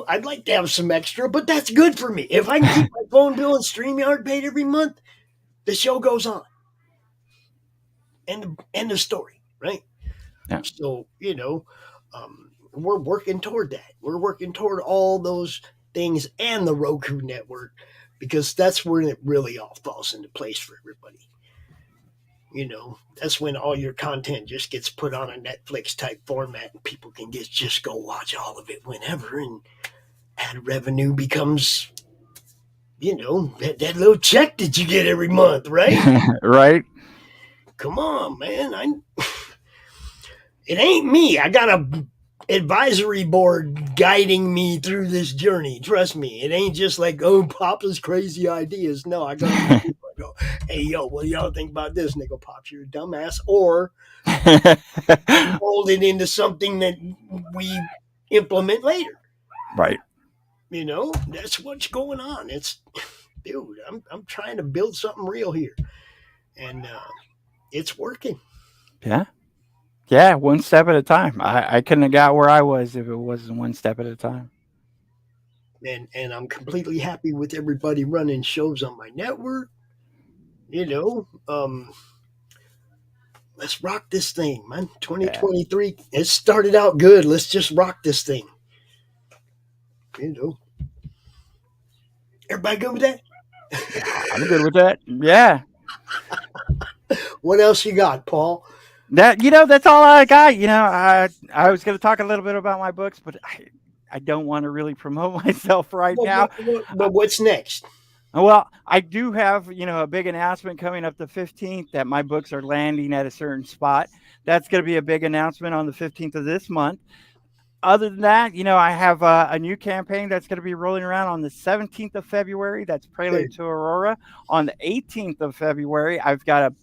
I'd like to have some extra, but that's good for me. If I can keep my phone bill and StreamYard paid every month, the show goes on. End of story, right? Yeah. So, we're working toward that. We're working toward all those things and the Roku network, because that's where it really all falls into place for everybody. That's when all your content just gets put on a Netflix type format and people can just go watch all of it whenever, and ad revenue becomes, that little check that you get every month, right? Right. Come on, man. It ain't me. I got a advisory board guiding me through this journey. Trust me. It ain't just like, Papa's crazy ideas. No, I got to go, hey, yo, what do y'all think about this? And they go, Pops, you're a dumbass. Or mold it into something that we implement later. Right. That's what's going on. Dude, I'm trying to build something real here. And it's working. Yeah. Yeah, one step at a time. I couldn't have got where I was if it wasn't one step at a time. And I'm completely happy with everybody running shows on my network. Let's rock this thing, man. 2023, it started out good. Let's just rock this thing. Everybody good with that? I'm good with that. Yeah. What else you got, Paul? That's all I got. I was going to talk a little bit about my books, but I don't want to really promote myself now. But what's next? Well, I do have, a big announcement coming up the 15th that my books are landing at a certain spot. That's going to be a big announcement on the 15th of this month. Other than that, I have a new campaign that's going to be rolling around on the 17th of February. That's Prelude to Aurora. On the 18th of February, I've got a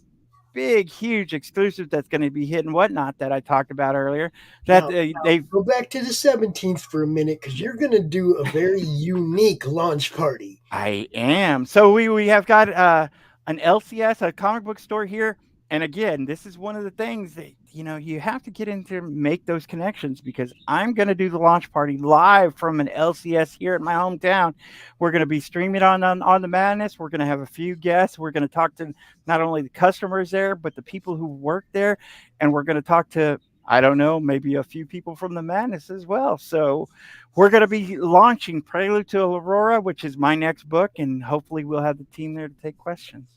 big, huge exclusive that's going to be hitting Whatnot that I talked about earlier. That they go back to the 17th for a minute, because you're going to do a very unique launch party. I am. So we have got an LCS, a comic book store here. And again, this is one of the things that, you have to get into, make those connections, because I'm going to do the launch party live from an LCS here in my hometown. We're going to be streaming on the Madness. We're going to have a few guests. We're going to talk to not only the customers there, but the people who work there. And we're going to talk to I don't know, maybe a few people from the Madness as well. So we're going to be launching Prelude to Aurora, which is my next book, and hopefully we'll have the team there to take questions.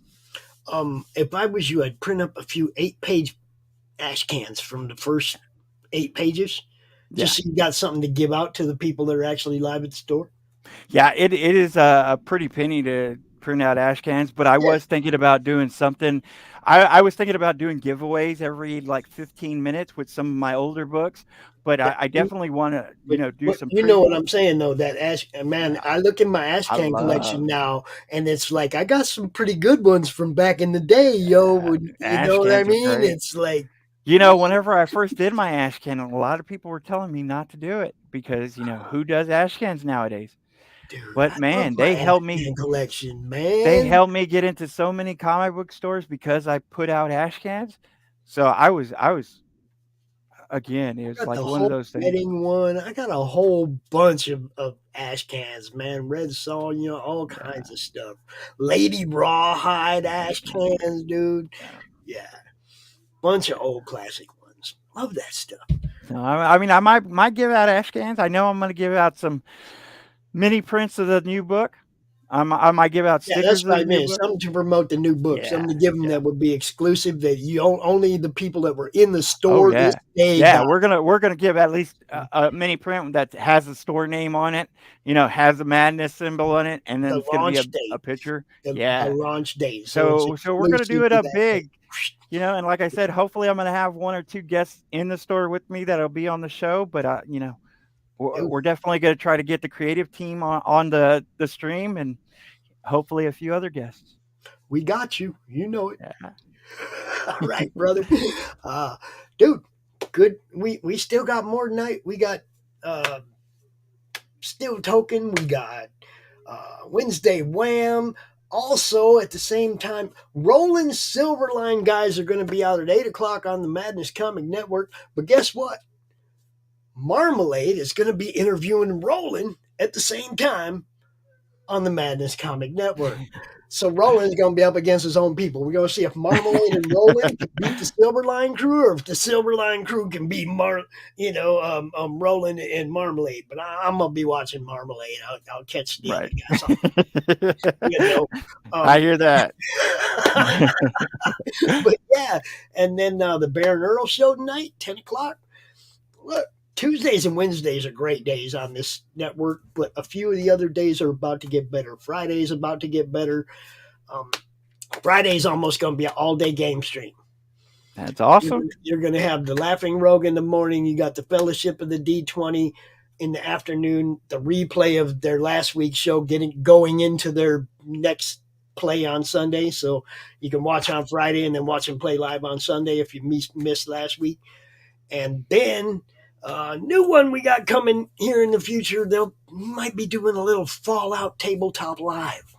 If I was you, I'd print up a few 8-page ash cans from the first 8 pages, just so you got something to give out to the people that are actually live at the store. Yeah, it is a pretty penny to print out ash cans, but I was thinking about doing something. I was thinking about doing giveaways every like 15 minutes with some of my older books, but I definitely want to, do some. You know what I'm saying, though, that ash, man, Yeah, I look in my ash I can love collection now, and it's like, I got some pretty good ones from back in the day, yo. You ash know what I cans are mean? great. It's like, Whenever I first did my ash can, a lot of people were telling me not to do it because, who does ash cans nowadays? dude, But I love man, my they ash helped me. can collection, They man. helped me get into so many comic book stores because I put out ash cans. So I was again, it was Got like the one of whole those things. wedding one. I got a whole bunch of ash cans, man. Red Saw, all kinds of stuff. Lady Rawhide ash cans, dude. Yeah, bunch of old classic ones. Love that stuff. No, I mean, I might give out ash cans. I know I'm going to give out some mini prints of the new book. I might give out Yeah, that's stickers what of I the new mean. book. Something to promote the new book. Yeah, Something to give them that would be exclusive. That only the people that were in the Oh store this yeah, day yeah. got. We're gonna give at least a mini print that has the store name on it. Has the Madness symbol on it, and then The it's gonna be launch a date. picture. The Yeah. launch date. So it's So we're gonna do exclusive it to up that day. big. And like I said, hopefully I'm gonna have one or two guests in the store with me that'll be on the show. But we're definitely gonna try to get the creative team on the stream and hopefully a few other guests. We got you. You know it. Yeah. All right, brother. Dude, good. We still got more tonight. We got Still Token. We got Wednesday Wham. Also, at the same time, Roland Silverline guys are going to be out at 8 o'clock on the Madness Comic Network. But guess what? Marmalade is going to be interviewing Roland at the same time on the Madness Comic Network. So Roland's going to be up against his own people. We're going to see if Marmalade and Roland can beat the Silverline crew, or if the Silverline crew can beat Roland and Marmalade. But I'm going to be watching Marmalade. I'll catch the other guys. I hear that. But yeah, and then the Baron Earl show tonight, 10 o'clock. Look, Tuesdays and Wednesdays are great days on this network, but a few of the other days are about to get better. Friday's about to get better. Friday's almost going to be an all-day game stream. That's awesome. You're going to have the Laughing Rogue in the morning. You got the Fellowship of the D20 in the afternoon. The replay of their last week's show going into their next play on Sunday. So you can watch on Friday and then watch them play live on Sunday if you missed last week. And then new one we got coming here in the future. They might be doing a little Fallout tabletop live.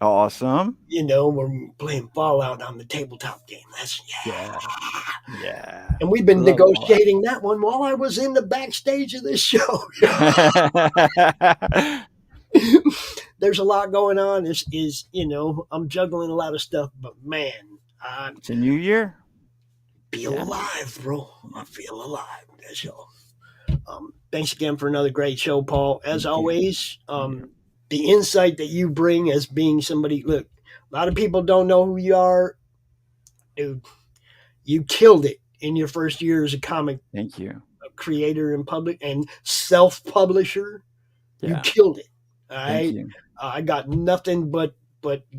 Awesome. We're playing Fallout on the tabletop game. That's yeah. And we've been negotiating that one while I was in the backstage of this show. There's a lot going on. I'm juggling a lot of stuff, but man, it's a new year. Feel alive, bro. I feel alive. That's all. Thanks again for another great show, Paul. As always, the insight that you bring as being somebody, look, a lot of people don't know who you are. Dude, you killed it in your first year as a comic Thank you. creator and public and self-publisher. Yeah. You killed it. All Thank right. you. I got nothing but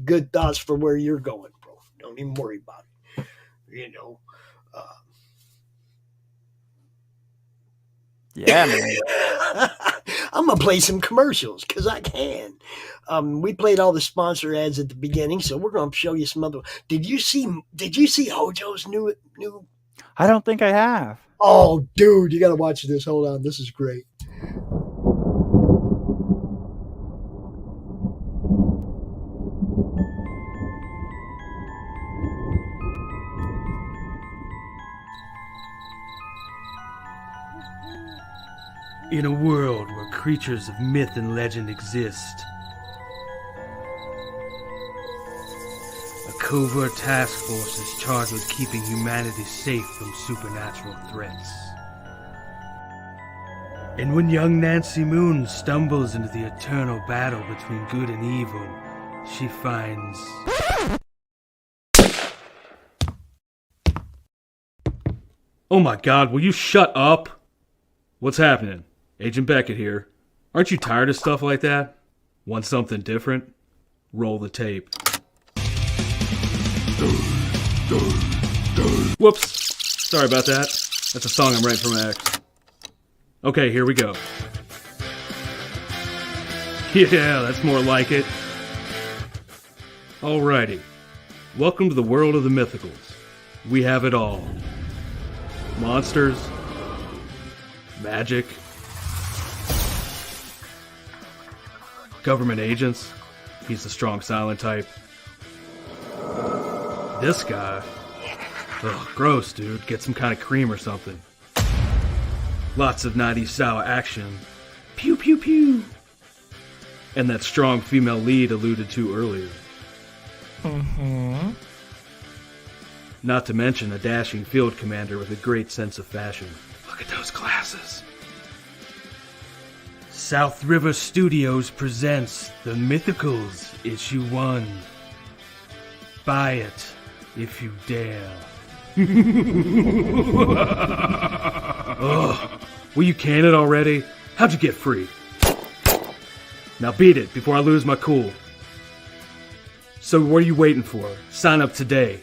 good thoughts for where you're going, bro. Don't even worry about it. Yeah, man. I'm gonna play some commercials because I can. We played all the sponsor ads at the beginning, so we're gonna show you some other. Did you see Hojo's new? I don't think I have. Oh, dude, you gotta watch this. Hold on, this is great. In a world where creatures of myth and legend exist, a covert task forces charged with keeping humanity safe from supernatural threats. And when young Nancy Moon stumbles into the eternal battle between good and evil, she finds... Oh my god, will you shut up? What's happening? Agent Beckett here. Aren't you tired of stuff like that? Want something different? Roll the tape. Whoops. Sorry about that. That's a song I'm writing for my ex. Okay, here we go. Yeah, that's more like it. Alrighty. Welcome to the world of the mythicals. We have it all. Monsters. Magic. Government agents. He's the strong silent type. This guy. Ugh, gross, dude. Get some kind of cream or something. Lots of 90s style action. Pew pew pew. And that strong female lead alluded to earlier. Not to mention a dashing field commander with a great sense of fashion. Look at those glasses. South River Studios presents The Mythicals, Issue 1. Buy it, if you dare. Ugh, will you can it already? How'd you get free? Now beat it before I lose my cool. So what are you waiting for? Sign up today.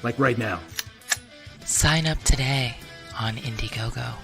Like right now. Sign up today on Indiegogo.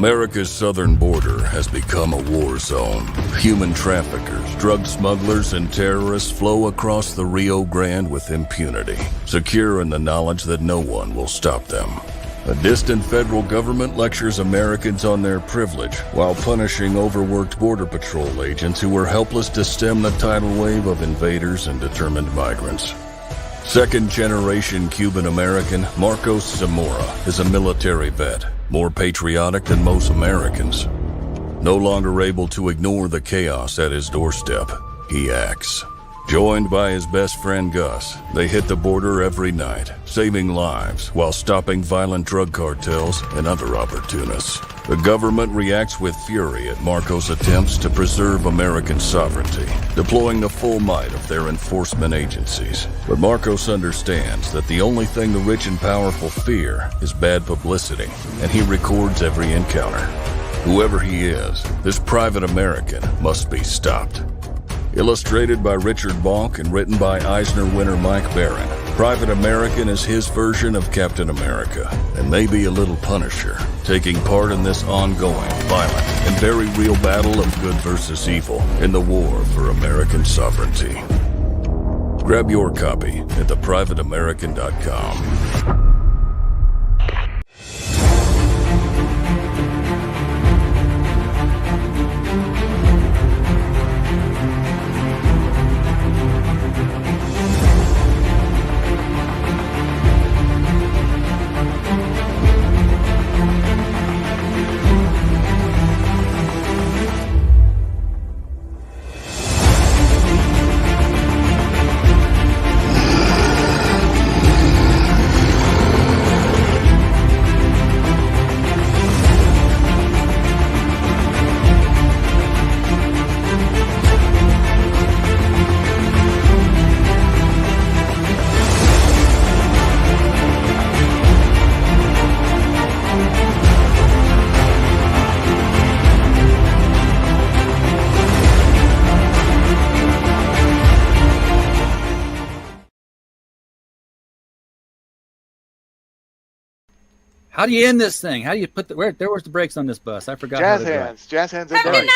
America's southern border has become a war zone. Human traffickers, drug smugglers, and terrorists flow across the Rio Grande with impunity, secure in the knowledge that no one will stop them. A distant federal government lectures Americans on their privilege while punishing overworked Border Patrol agents who were helpless to stem the tidal wave of invaders and determined migrants. Second-generation Cuban-American Marcos Zamora is a military vet, more patriotic than most Americans. No longer able to ignore the chaos at his doorstep, he acts. Joined by his best friend Gus, they hit the border every night, saving lives while stopping violent drug cartels and other opportunists. The government reacts with fury at Marcos' attempts to preserve American sovereignty, deploying the full might of their enforcement agencies. But Marcos understands that the only thing the rich and powerful fear is bad publicity, and he records every encounter. Whoever he is, this private American must be stopped. Illustrated by Richard Bonk and written by Eisner winner Mike Barron, Private American is his version of Captain America, and maybe a little Punisher, taking part in this ongoing, violent, and very real battle of good versus evil in the war for American sovereignty. Grab your copy at theprivateamerican.com. How do you end this thing? How do you put the where's the brakes on this bus? I forgot. Jazz hands. Jazz hands and brakes.